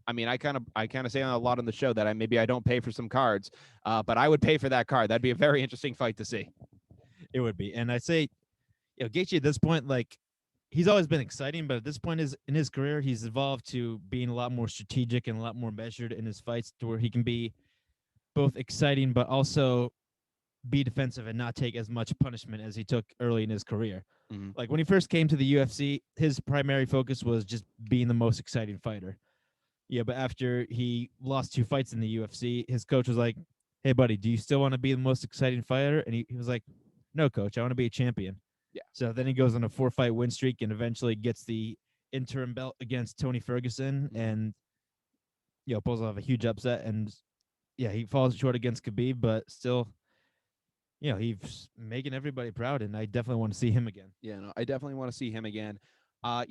I mean, I kind of say a lot on the show that maybe I don't pay for some cards, but I would pay for that card. That'd be a very interesting fight to see. it would be. And I say, Gaethje at this point, like he's always been exciting, but at this point in his career, he's evolved to being a lot more strategic and a lot more measured in his fights, to where he can be both exciting but also be defensive and not take as much punishment as he took early in his career. Mm-hmm. Like when he first came to the UFC, his primary focus was just being the most exciting fighter. Yeah, but after he lost 2 fights in the UFC, his coach was like, "Hey, buddy, do you still want to be the most exciting fighter?" And he was like, "No, coach, I want to be a champion." Yeah. So then he goes on a 4-fight win streak and eventually gets the interim belt against Tony Ferguson, and pulls off a huge upset. And yeah, he falls short against Khabib, but still, he's making everybody proud, and I definitely want to see him again. Yeah, no, I definitely want to see him again. I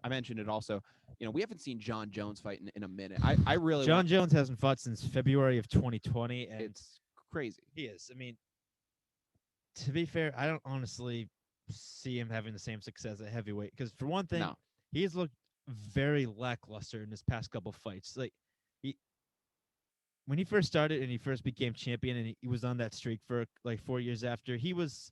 mentioned it also. We haven't seen John Jones fight in a minute. I really John Jones hasn't fought since February of 2020, and it's crazy. he is. I mean, to be fair, I don't honestly see him having the same success at heavyweight because, for one thing, No. he has looked very lackluster in his past couple fights. Like he, when he first started and he first became champion, and he was on that streak for like 4 years after, he was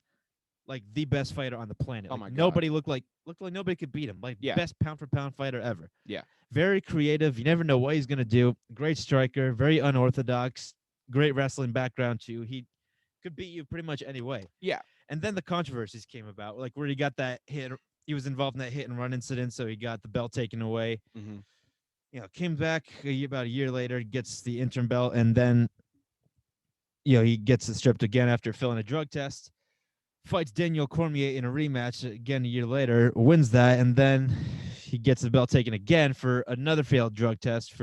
like the best fighter on the planet. Oh Like, my God. nobody looked like nobody could beat him. Like Yeah. best pound for pound fighter ever. Yeah. Very creative. You never know what he's gonna do. Great striker. Very unorthodox. Great wrestling background too. He could beat you pretty much any way. Yeah. And then the controversies came about, like where he got that hit. He was involved in that hit and run incident, so he got the belt taken away. Mm-hmm. Came back about a year later, gets the interim belt, and then he gets it stripped again after failing a drug test. Fights Daniel Cormier in a rematch again a year later, wins that, and then he gets the belt taken again for another failed drug test.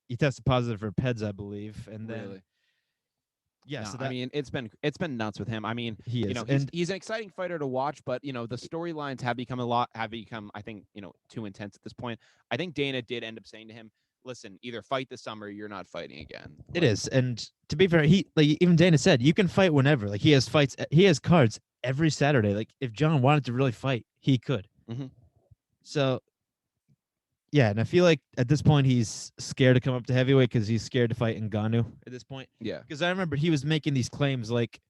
He tested positive for PEDs, I believe, and then Really. yeah. No, So that, I mean, it's been nuts with him. I mean, he is, he's an exciting fighter to watch, but the storylines have become I think, too intense at this point. I think Dana did end up saying to him, "Listen, either fight this summer, or you're not fighting again." it is. And to be fair, he even Dana said you can fight whenever. Like he has cards every Saturday. Like if John wanted to really fight, he could. Mm-hmm. So yeah, and I feel like at this point he's scared to come up to heavyweight because he's scared to fight Ngannou at this point. Yeah. Because I remember he was making these claims like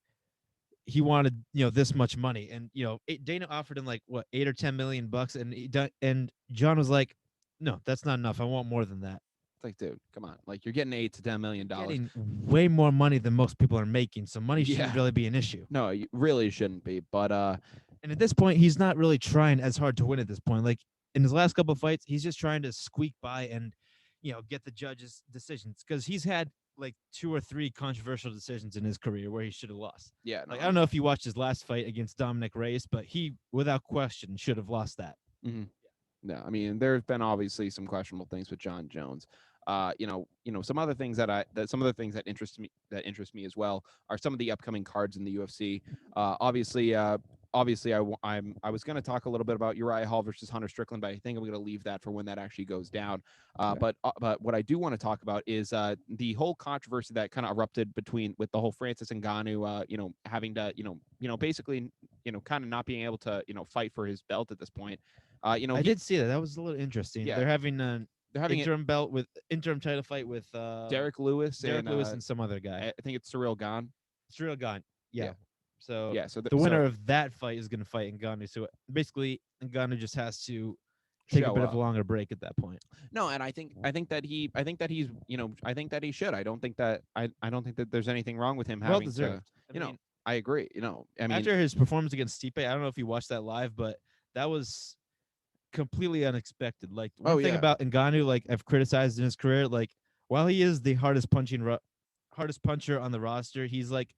he wanted this much money, and Dana offered him like what $8 or $10 million, and John was like, no, that's not enough. I want more than that. It's like, dude, come on. Like, you're getting $8 to $10 million. Getting way more money than most people are making, so money shouldn't really be an issue. No, you really shouldn't be. But and at this point, he's not really trying as hard to win at this point. Like in his last couple of fights, he's just trying to squeak by and get the judges' decisions, because he's had like 2 or 3 controversial decisions in his career where he should have lost. yeah, no, Like I don't know if you watched his last fight against Dominic Reyes, but he, without question, should have lost that. Mm-hmm. No, I mean, there's been obviously some questionable things with John Jones. Some other things that interest me as well are some of the upcoming cards in the UFC. Obviously, I was going to talk a little bit about Uriah Hall versus Hunter Strickland, but I think I'm going to leave that for when that actually goes down. Okay. But what I do want to talk about is the whole controversy that kind of erupted with the whole Francis Ngannou, having to, basically, kind of not being able to, fight for his belt at this point. I did see that. That was a little interesting. Yeah. They're having interim title fight with Derek Lewis and some other guy. I think it's Cyril Gane. Cyril Gane. Yeah. So yeah, so the winner of that fight is going to fight Ngannou. So basically, Ngannou just has to take a bit of a longer break at that point. No, and I think that he should. I don't think that there's anything wrong with him having Well deserved. to. I agree. After his performance against Stipe, I don't know if you watched that live, but that was completely unexpected. Like one thing about Ngannou, like I've criticized in his career, like while he is the hardest puncher on the roster, he's like,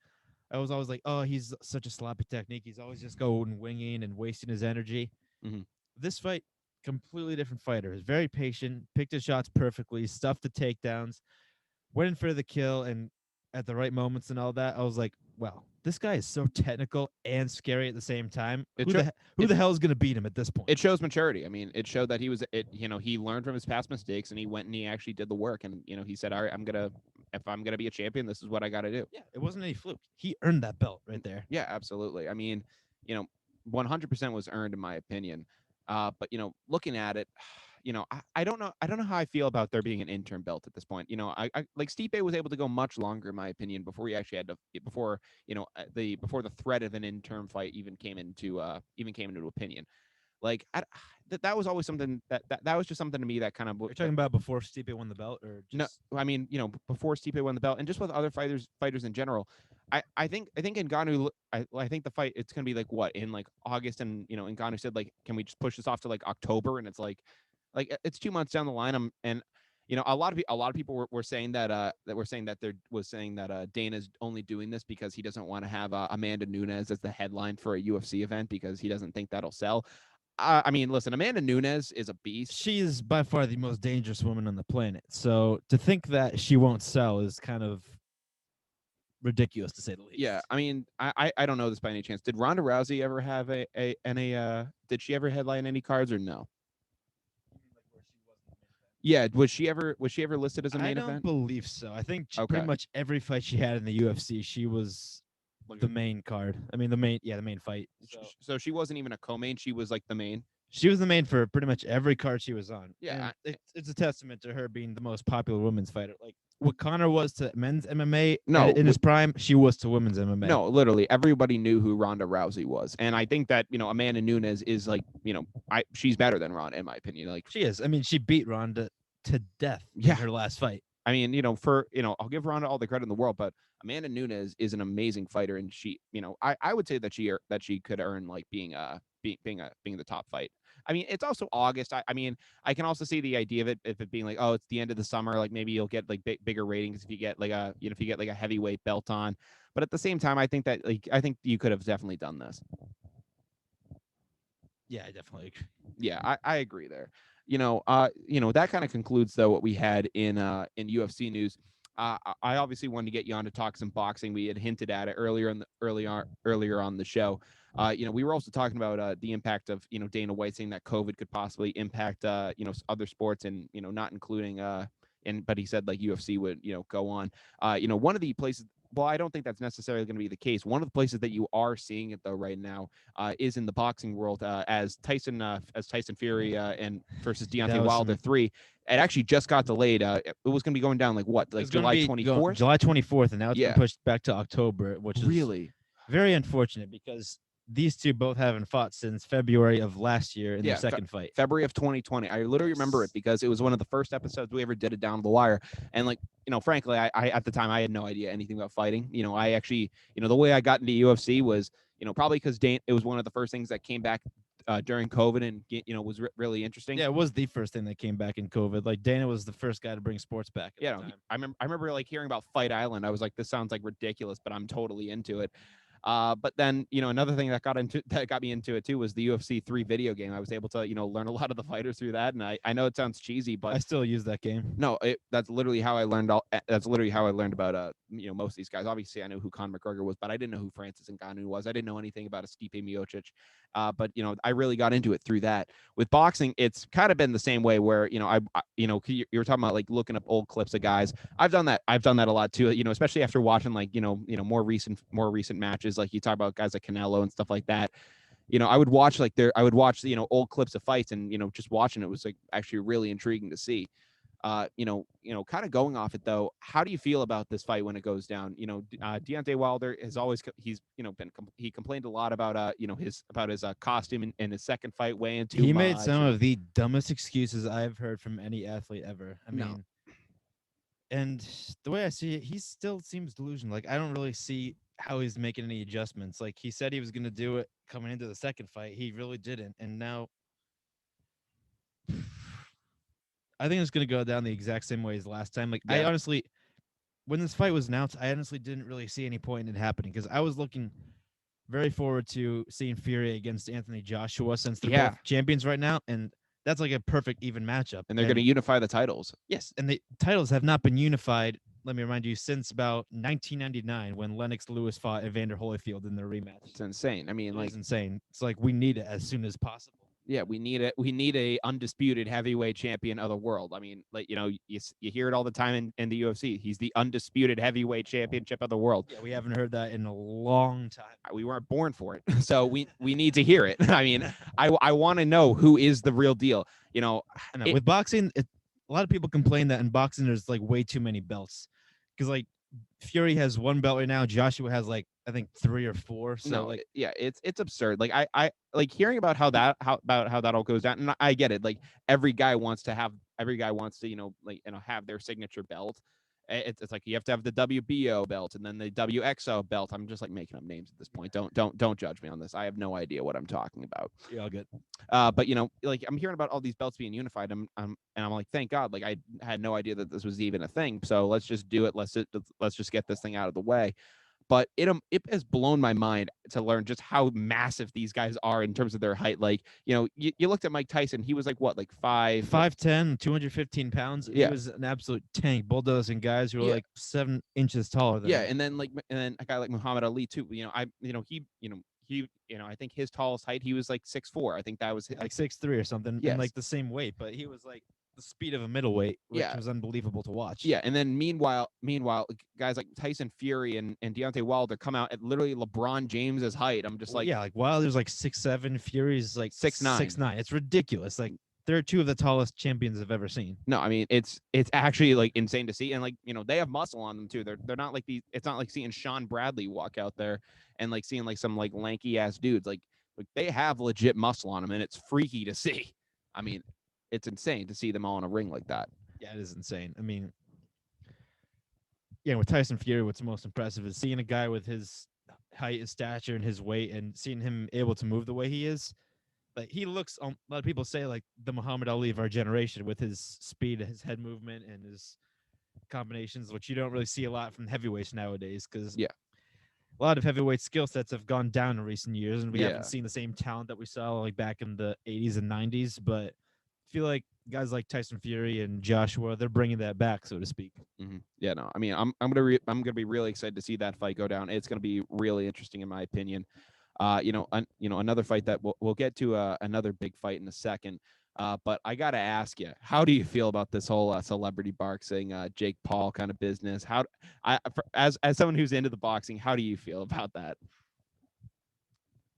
I was always like, oh, he's such a sloppy technique. He's always just going winging and wasting his energy. Mm-hmm. This fight, completely different fighter. He's very patient, picked his shots perfectly, stuffed the takedowns, went in for the kill, and at the right moments and all that. I was like, wow, this guy is so technical and scary at the same time. It Who sho- the hell is going to beat him at this point? It shows maturity. I mean, it showed that he learned from his past mistakes and he went and he actually did the work. And, he said, all right, if I'm going to be a champion, this is what I got to do. Yeah, it wasn't any fluke. He earned that belt right there. Yeah, absolutely. I mean, 100% was earned in my opinion. But, looking at it, I don't know. I don't know how I feel about there being an interim belt at this point. I like Stipe was able to go much longer, in my opinion, before he actually had to, before the threat of an interim fight even came into opinion. Like that was always something that was just something to me that kind of. You're talking about before Stipe won the belt, or just... No, I mean, before Stipe won the belt, and just with other fighters in general. I think Ngannou. I think the fight it's gonna be like what in like August, and Ngannou said like, can we just push this off to like October? And it's like it's 2 months down the line. A lot of people were saying that Dana's only doing this because he doesn't want to have Amanda Nunes as the headline for a UFC event because he doesn't think that'll sell. I mean, listen, Amanda Nunes is a beast. She is by far the most dangerous woman on the planet. So to think that she won't sell is kind of ridiculous, to say the least. Yeah, I mean, I don't know this by any chance. Did Ronda Rousey ever have did she ever headline any cards or no? Yeah, was she ever listed as a main event? I don't believe so. I think pretty much every fight she had in the UFC, she was the main card. I mean, the main fight. So she wasn't even a co-main. She was like the main. She was the main for pretty much every card she was on. Yeah, it's a testament to her being the most popular women's fighter. Like what Conor was to men's MMA in his prime, she was to women's MMA. No, literally everybody knew who Ronda Rousey was, and I think that Amanda Nunes is like she's better than Ronda in my opinion. Like she is. I mean, she beat Ronda to death in her last fight. I mean, I'll give Ronda all the credit in the world, but Amanda Nunes is an amazing fighter, and she, I would say that she could earn like being the top fight. I mean, it's also August. I mean, I can also see the idea of it if it being like, oh, it's the end of the summer, like maybe you'll get like bigger ratings if you get like a heavyweight belt on. But at the same time, I think you could have definitely done this. Yeah, I definitely agree. Yeah, I agree there. That kind of concludes though what we had in UFC news. I obviously wanted to get you on to talk some boxing. We had hinted at it earlier on the show. We were also talking about the impact of Dana White saying that COVID could possibly impact other sports and not including but he said like UFC would go on. One of the places. Well, I don't think that's necessarily going to be the case. One of the places that you are seeing it though right now is in the boxing world as Tyson Fury and versus Deontay Wilder 3. It actually just got delayed. It was going to be going down like what, like July 24th? July 24th, and now it's been pushed back to October, which is really very unfortunate because these two both haven't fought since February of last year in their second fight. February of 2020. I literally remember it because it was one of the first episodes we ever did it down the wire. And like, frankly, I at the time I had no idea anything about fighting. I actually, the way I got into UFC was, probably because it was one of the first things that came back during COVID and, was really interesting. Yeah, it was the first thing that came back in COVID. Like Dana was the first guy to bring sports back. Yeah, I remember like hearing about Fight Island. I was like, this sounds like ridiculous, but I'm totally into it. But then, another thing that got me into it too was the UFC 3 video game. I was able to, learn a lot of the fighters through that. And I know it sounds cheesy, but I still use that game. No, that's literally how I learned about, most of these guys. Obviously I knew who Conor McGregor was, but I didn't know who Francis Ngannou was. I didn't know anything about a Stipe Miocic. But I really got into it through that. With boxing, it's kind of been the same way where, you were talking about like looking up old clips of guys. I've done that a lot too, especially after watching like, more recent matches. Like you talk about guys like Canelo and stuff like that. I would watch old clips of fights and, just watching it was like actually really intriguing to see. Kind of going off it though, how do you feel about this fight when it goes down? Deontay Wilder has always, he complained a lot about, his costume in his second fight weighing too much. He made some of the dumbest excuses I've heard from any athlete ever. I mean, and the way I see it, he still seems delusional. Like I don't really see how he's making any adjustments. Like he said he was going to do it coming into the second fight. He really didn't. And now I think it's going to go down the exact same way as last time. Like I honestly, when this fight was announced, I honestly didn't really see any point in it happening because I was looking very forward to seeing Fury against Anthony Joshua since they're both champions right now. And that's like a perfect even matchup. And they're going to unify the titles. Yes. And the titles have not been unified let me remind you, since about 1999 when Lennox Lewis fought Evander Holyfield in their rematch. It's insane. I mean, It like, is insane. It's like we need it as soon as possible. yeah, we need it. We need a undisputed heavyweight champion of the world. I mean, like, you hear it all the time in the UFC. He's the undisputed heavyweight championship of the world. Yeah, we haven't heard that in a long time. We weren't born for it, so we need to hear it. I mean, I want to know who is the real deal. I know, with boxing, a lot of people complain that in boxing there's like way too many belts, because like Fury has one belt right now. Joshua has like I think 3 or 4. So no, like, yeah, it's absurd. Like I like hearing about how that all goes down, and I get it. Like every guy wants to have their signature belt. It's like you have to have the WBO belt and then the WXO belt. I'm just like making up names at this point. Don't judge me on this. I have no idea what I'm talking about. you're all good. But like I'm hearing about all these belts being unified. And I'm like, thank God. Like I had no idea that this was even a thing. So let's just do it. Let's just get this thing out of the way. But it has blown my mind to learn just how massive these guys are in terms of their height. Like, you looked at Mike Tyson. He was like what, like 5'10", 215 pounds. Yeah. He was an absolute tank, bulldozing guys who were Yeah. like 7 inches taller than yeah, him. and then a guy like Muhammad Ali too. I think his tallest height, he was like 6'4". I think that was like 6'3" or something, Yes. and like the same weight, but he was like the speed of a middleweight, which Yeah. was unbelievable to watch. Yeah, and then meanwhile, guys like Tyson Fury and Deontay Wilder come out at literally LeBron James's height. I'm just Well, like, yeah, like Wilder's like 6'7", Fury's like 6'9". 6'9". It's ridiculous. Like they're 2 of the tallest champions I've ever seen. no, I mean it's actually like insane to see, and like they have muscle on them too. They're not like these. It's not like seeing Sean Bradley walk out there and like seeing like some like lanky ass dudes. Like they have legit muscle on them, and it's freaky to see. I mean, it's insane to see them all in a ring like that. Yeah, it is insane. I mean, yeah, with Tyson Fury, what's most impressive is seeing a guy with his height, his stature, and his weight, and seeing him able to move the way he is. Like he looks, a lot of people say like the Muhammad Ali of our generation with his speed, his head movement, and his combinations, which you don't really see a lot from heavyweights nowadays. Because Yeah. a lot of heavyweight skill sets have gone down in recent years, and we Yeah. haven't seen the same talent that we saw like back in the 80s and 90s. But I feel like guys like Tyson Fury and Joshua, they're bringing that back, so to speak. Mm-hmm. Yeah, no, I mean, I'm gonna be really excited to see that fight go down. It's gonna be really interesting, in my opinion. Another fight that we'll get to another big fight in a second. But I gotta ask you, how do you feel about this whole celebrity boxing, Jake Paul kind of business? As someone who's into the boxing, how do you feel about that?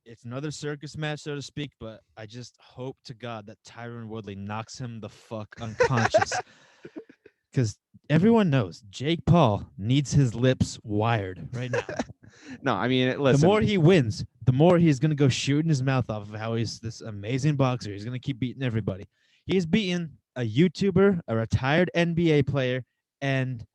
It's another circus match, so to speak, but I just hope to God that Tyronn Woodley knocks him the fuck unconscious. Because everyone knows Jake Paul needs his lips wired right now. No, I mean, listen. The more he wins, the more he's going to go shooting his mouth off of how he's this amazing boxer. He's going to keep beating everybody. He's beaten a YouTuber, a retired NBA player, and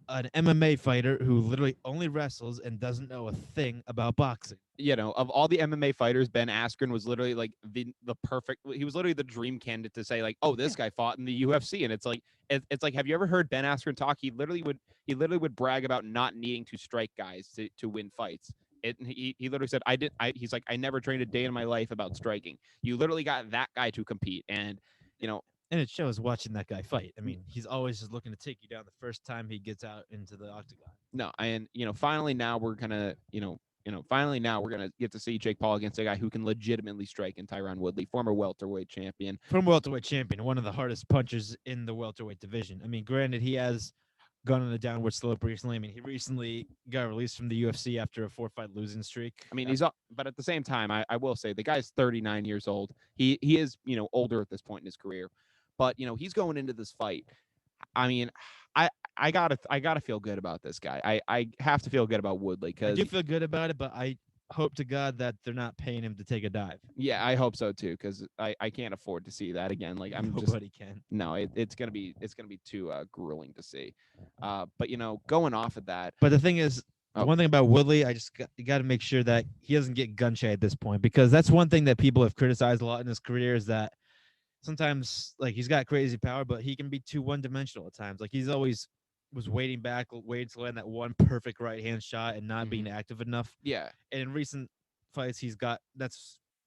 an MMA fighter who literally only wrestles and doesn't know a thing about boxing. Of all the MMA fighters, Ben Askren was literally like the perfect. He was literally the dream candidate to say like, oh, this guy fought in the UFC, and it's like, have you ever heard Ben Askren talk? He literally would brag about not needing to strike guys to win fights. He literally said, he's like, I never trained a day in my life about striking. You literally got that guy to compete, and And it shows watching that guy fight. I mean, he's always just looking to take you down the first time he gets out into the octagon. No, and finally now we're gonna get to see Jake Paul against a guy who can legitimately strike in Tyronn Woodley, former welterweight champion. One of the hardest punchers in the welterweight division. I mean, granted, he has gone on a downward slope recently. I mean, he recently got released from the UFC after a 4-fight losing streak. I mean, but at the same time, I will say the guy's 39 years old. He is older at this point in his career, but he's going into this fight. I mean, I gotta feel good about this guy. I have to feel good about Woodley, I because do feel good about it, but I hope to God that they're not paying him to take a dive. yeah, I hope so too, because I can't afford to see that again. Like Nobody can. No, it's gonna be too grueling to see. But going off of that. But the thing is, the one thing about Woodley, you got to make sure that he doesn't get gun shy at this point, because that's one thing that people have criticized a lot in his career, is that sometimes like he's got crazy power, but he can be too one-dimensional at times. Like he's always was waiting to land that one perfect right hand shot and not being active enough. Yeah. And in recent fights,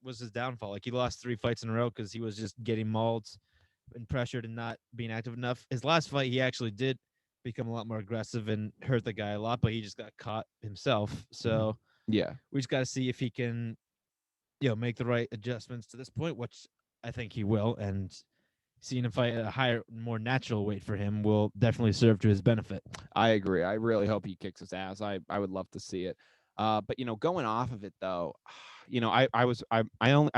was his downfall. Like he lost 3 fights in a row because he was just getting mauled and pressured and not being active enough. His last fight, he actually did become a lot more aggressive and hurt the guy a lot, but he just got caught himself. So Yeah. we just got to see if he can, make the right adjustments to this point, which I think he will. And seeing him fight at a higher, more natural weight for him will definitely serve to his benefit. I agree. I really hope he kicks his ass. I would love to see it. But going off of it though, I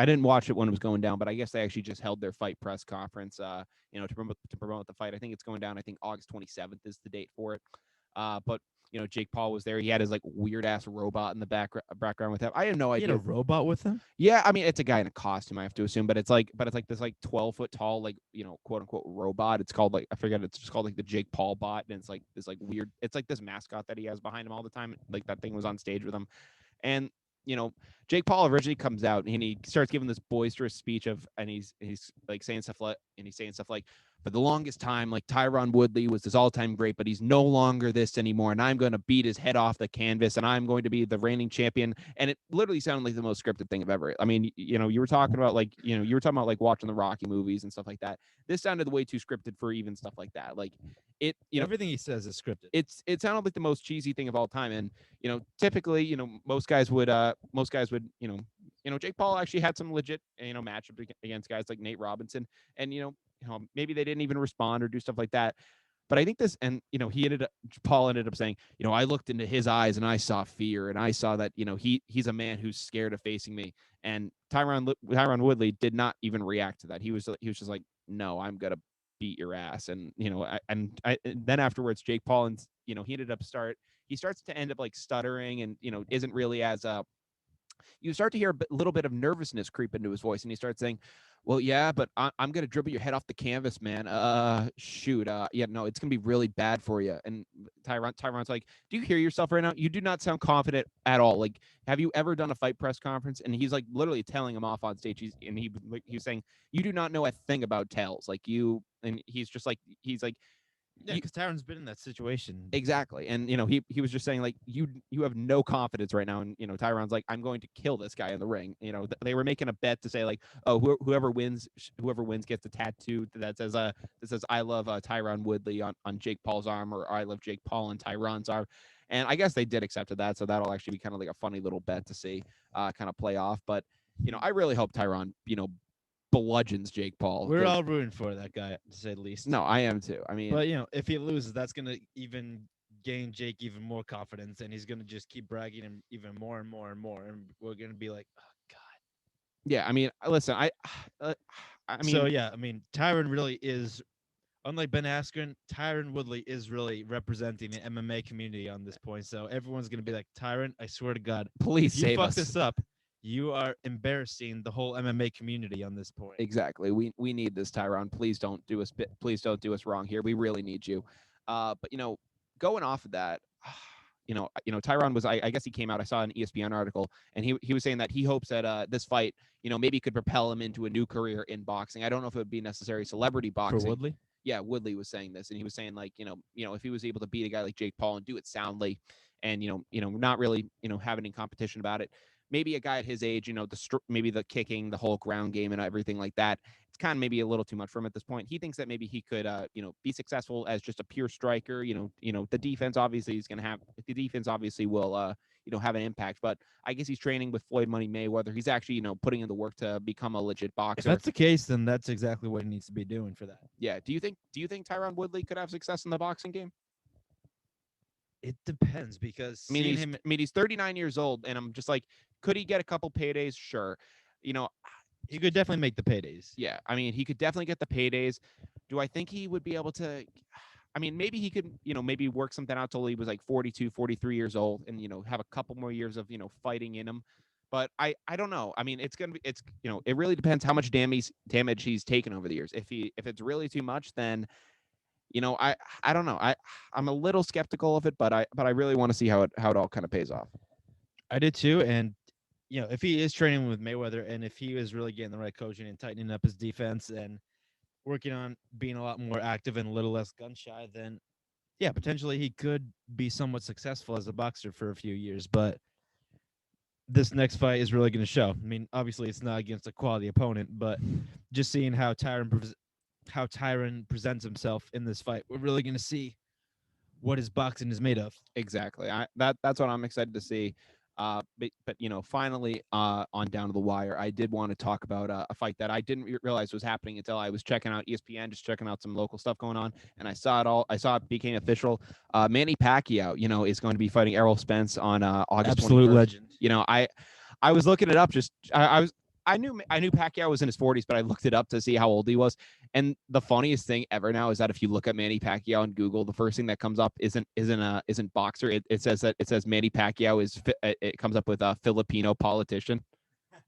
didn't watch it when it was going down, but I guess they actually just held their fight press conference. To promote the fight. I think it's going down. I think August 27th is the date for it. But Jake Paul was there. He had his like weird ass robot in the background with him. I have no He idea. had a robot with him? Yeah, I mean it's a guy in a costume, I have to assume, but it's like this like 12-foot tall, like, quote unquote robot. It's called like, I forget, it's just called like the Jake Paul bot, and it's like this like weird, it's like this mascot that he has behind him all the time. Like that thing was on stage with him. And Jake Paul originally comes out and he starts giving this boisterous speech and he's like saying stuff like, for the longest time, like Tyronn Woodley was this all-time great, but he's no longer this anymore. And I'm going to beat his head off the canvas, and I'm going to be the reigning champion. And it literally sounded like the most scripted thing I've ever. I mean, you were talking about like, like watching the Rocky movies and stuff like that. This sounded way too scripted for even stuff like that. Like it, everything he says is scripted. It sounded like the most cheesy thing of all time. And typically, most guys would Jake Paul actually had some legit matchup against guys like Nate Robinson, and maybe they didn't even respond or do stuff like that. But I think this, and Paul ended up saying, I looked into his eyes and I saw fear, and I saw that he's a man who's scared of facing me. And Tyronn Woodley did not even react to that. He was just like, no, I'm gonna beat your ass. And then afterwards, Jake Paul, and he starts to end up like stuttering, and isn't really as you start to hear a little bit of nervousness creep into his voice, and he starts saying, well, yeah, but I'm going to dribble your head off the canvas, man. Shoot. Yeah, no, it's going to be really bad for you. And Tyronn's like, do you hear yourself right now? You do not sound confident at all. Like, have you ever done a fight press conference? And he's like literally telling him off on stage. He was saying, you do not know a thing about tails. Like and he's like, yeah, because Tyronn's been in that situation. Exactly. And he was just saying like, you have no confidence right now. And Tyronn's like, I'm going to kill this guy in the ring. They were making a bet to say like, oh, whoever wins gets a tattoo that says I love Tyronn Woodley on Jake Paul's arm, or I love Jake Paul on Tyronn's arm. And I guess they did accept that, so that'll actually be kind of like a funny little bet to see kind of play off. But I really hope Tyronn bludgeons Jake Paul. We're all rooting for that guy, to say the least. No, I am too. I mean, but if he loses, that's gonna even gain Jake even more confidence, and he's gonna just keep bragging him even more and more and more, and we're gonna be like, oh god. Yeah, I mean, listen, I mean, so yeah, I mean, Tyronn really is, unlike Ben Askren, Tyronn Woodley is really representing the MMA community on this point. So everyone's gonna be like, Tyronn, I swear to God, please if you save fuck us. this up, you are embarrassing the whole MMA community on this point. Exactly. We need this, Tyronn. Please don't do us wrong here. We really need you. But going off of that, Tyronn was, I guess he came out, I saw an ESPN article, and he was saying that he hopes that this fight, maybe could propel him into a new career in boxing. I don't know if it would be necessary celebrity boxing. For Woodley? Yeah, Woodley was saying this, and he was saying like, if he was able to beat a guy like Jake Paul and do it soundly, and not really have any competition about it, maybe a guy at his age, maybe the kicking, the whole ground game, and everything like that, it's kind of maybe a little too much for him at this point. He thinks that maybe he could, be successful as just a pure striker. The defense obviously will, have an impact. But I guess he's training with Floyd Money Mayweather. He's actually, putting in the work to become a legit boxer. If that's the case, then that's exactly what he needs to be doing for that. Yeah. Do you think Tyronn Woodley could have success in the boxing game? It depends, because he's 39 years old, and I'm just like, could he get a couple paydays? Sure. He could definitely make the paydays. Yeah, I mean, he could definitely get the paydays. Do I think he would be able to? I mean, maybe he could, maybe work something out till he was like 42, 43 years old, and have a couple more years of fighting in him. But I don't know. I mean, it really depends how much damage he's taken over the years. If it's really too much, then I don't know. I'm a little skeptical of it, but I really want to see how it all kind of pays off. I did too, and if he is training with Mayweather, and if he is really getting the right coaching and tightening up his defense and working on being a lot more active and a little less gun shy, then yeah, potentially he could be somewhat successful as a boxer for a few years. But this next fight is really going to show. I mean, obviously it's not against a quality opponent, but just seeing how Tyronn presents himself in this fight, we're really going to see what his boxing is made of. Exactly. That's what I'm excited to see. But finally, on Down to the Wire, I did want to talk about a fight that I didn't realize was happening until I was checking out ESPN, just checking out some local stuff going on, and I saw it all. I saw it became official. Manny Pacquiao, is going to be fighting Errol Spence on August 21st. Absolute legend. I was looking it up. I knew Pacquiao was in his 40s, but I looked it up to see how old he was. And the funniest thing ever now is that if you look at Manny Pacquiao on Google, the first thing that comes up isn't boxer. It says Manny Pacquiao it comes up with a Filipino politician.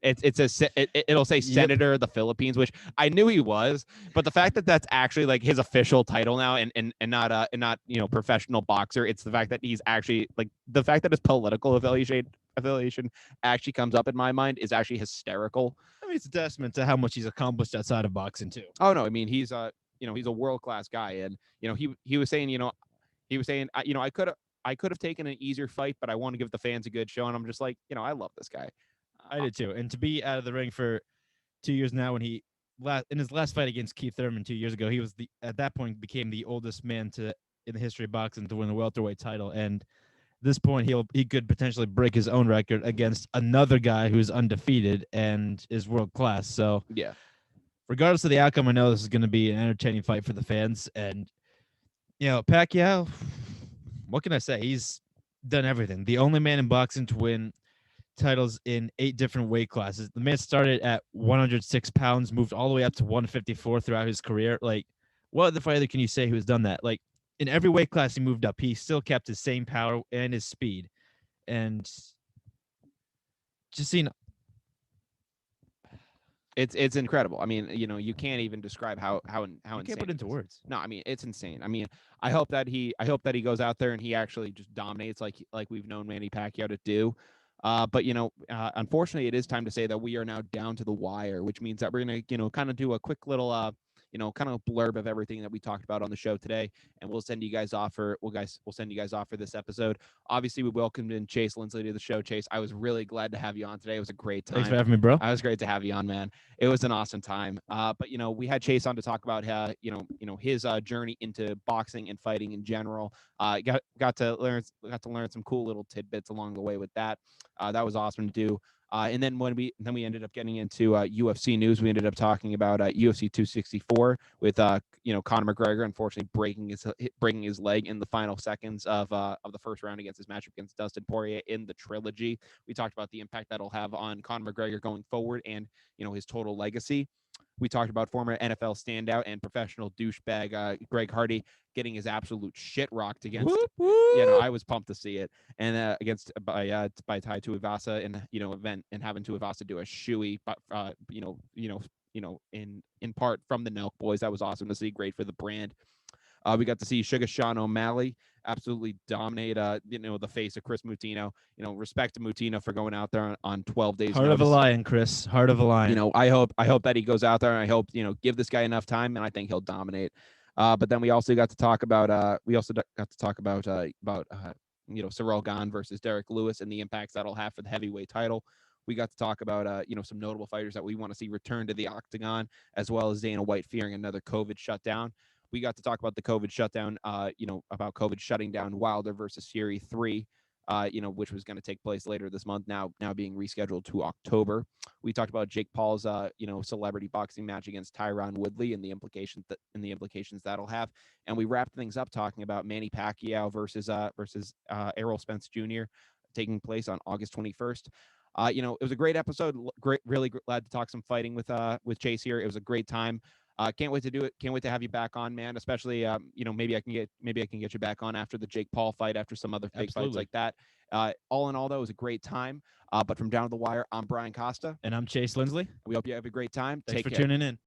It'll say senator of the Philippines, which I knew he was, but the fact that that's actually like his official title now, and not professional boxer. It's the fact that he's actually like the fact that his political affiliation actually comes up in my mind is actually hysterical. I mean, it's a testament to how much he's accomplished outside of boxing too. Oh no, I mean he's a world-class guy, and he was saying I could have taken an easier fight, but I want to give the fans a good show, and I'm just like I love this guy. I did too, and to be out of the ring for 2 years now, when he in his last fight against Keith Thurman 2 years ago, he was at that point became the oldest man in the history of boxing to win the welterweight title, and at this point he could potentially break his own record against another guy who's undefeated and is world class. So yeah, regardless of the outcome, I know this is going to be an entertaining fight for the fans. And Pacquiao, what can I say? He's done everything. The only man in boxing to win titles in 8 different weight classes. The man started at 106 pounds, moved all the way up to 154 throughout his career. Like, what other fighter can you say who's done that? Like, in every weight class he moved up, he still kept his same power and his speed. And just seeing, it's incredible. I mean, you can't even describe how insane. Can't put it into words. No, I mean it's insane. I mean, I hope that he goes out there and he actually just dominates like we've known Manny Pacquiao to do. But unfortunately, it is time to say that we are now down to the wire, which means that we're gonna kind of do a quick little kind of blurb of everything that we talked about on the show today, and we'll send you guys off for this episode. Obviously, we welcomed in Chase Linsley to the show. Chase, I was really glad to have you on today. It was a great time. Thanks for having me, bro. I was great to have you on, man. It was an awesome time. But we had Chase on to talk about his journey into boxing and fighting in general. Got to learn some cool little tidbits along the way with that. That was awesome to do. And then when we ended up getting into UFC news, we ended up talking about UFC 264 with Conor McGregor unfortunately breaking his leg in the final seconds of the first round against his matchup against Dustin Poirier in the trilogy. We talked about the impact that'll have on Conor McGregor going forward and his total legacy. We talked about former NFL standout and professional douchebag Greg Hardy getting his absolute shit rocked against. Whoop, whoop. I was pumped to see it, and against by Tai Tuivasa in event, and having Tuivasa do a shoey, but in part from the Nelk boys. That was awesome to see. Great for the brand. We got to see Sugar Sean O'Malley absolutely dominate, the face of Chris Mutino. Respect to Mutino for going out there on 12 days. Heart of a lion, Chris. Heart of a lion. I hope that he goes out there, and I hope give this guy enough time, and I think he'll dominate. But then we also got to talk about Ciryl Gane versus Derek Lewis and the impacts that'll have for the heavyweight title. We got to talk about some notable fighters that we want to see return to the octagon, as well as Dana White fearing another COVID shutdown. We got to talk about the COVID shutdown, about COVID shutting down Wilder versus Fury 3, which was going to take place later this month, now being rescheduled to October. We talked about Jake Paul's, celebrity boxing match against Tyronn Woodley and the implications that'll have. And we wrapped things up talking about Manny Pacquiao versus Errol Spence Jr. taking place on August 21st. It was a great episode. Really glad to talk some fighting with Chase here. It was a great time. Can't wait to do it. Can't wait to have you back on, man. Especially, maybe I can get you back on after the Jake Paul fight, after some other big fights like that. All in all, though, it was a great time. But from Down to the Wire, I'm Brian Costa. And I'm Chase Linsley. We hope you have a great time. Thanks Take for care. tuning in.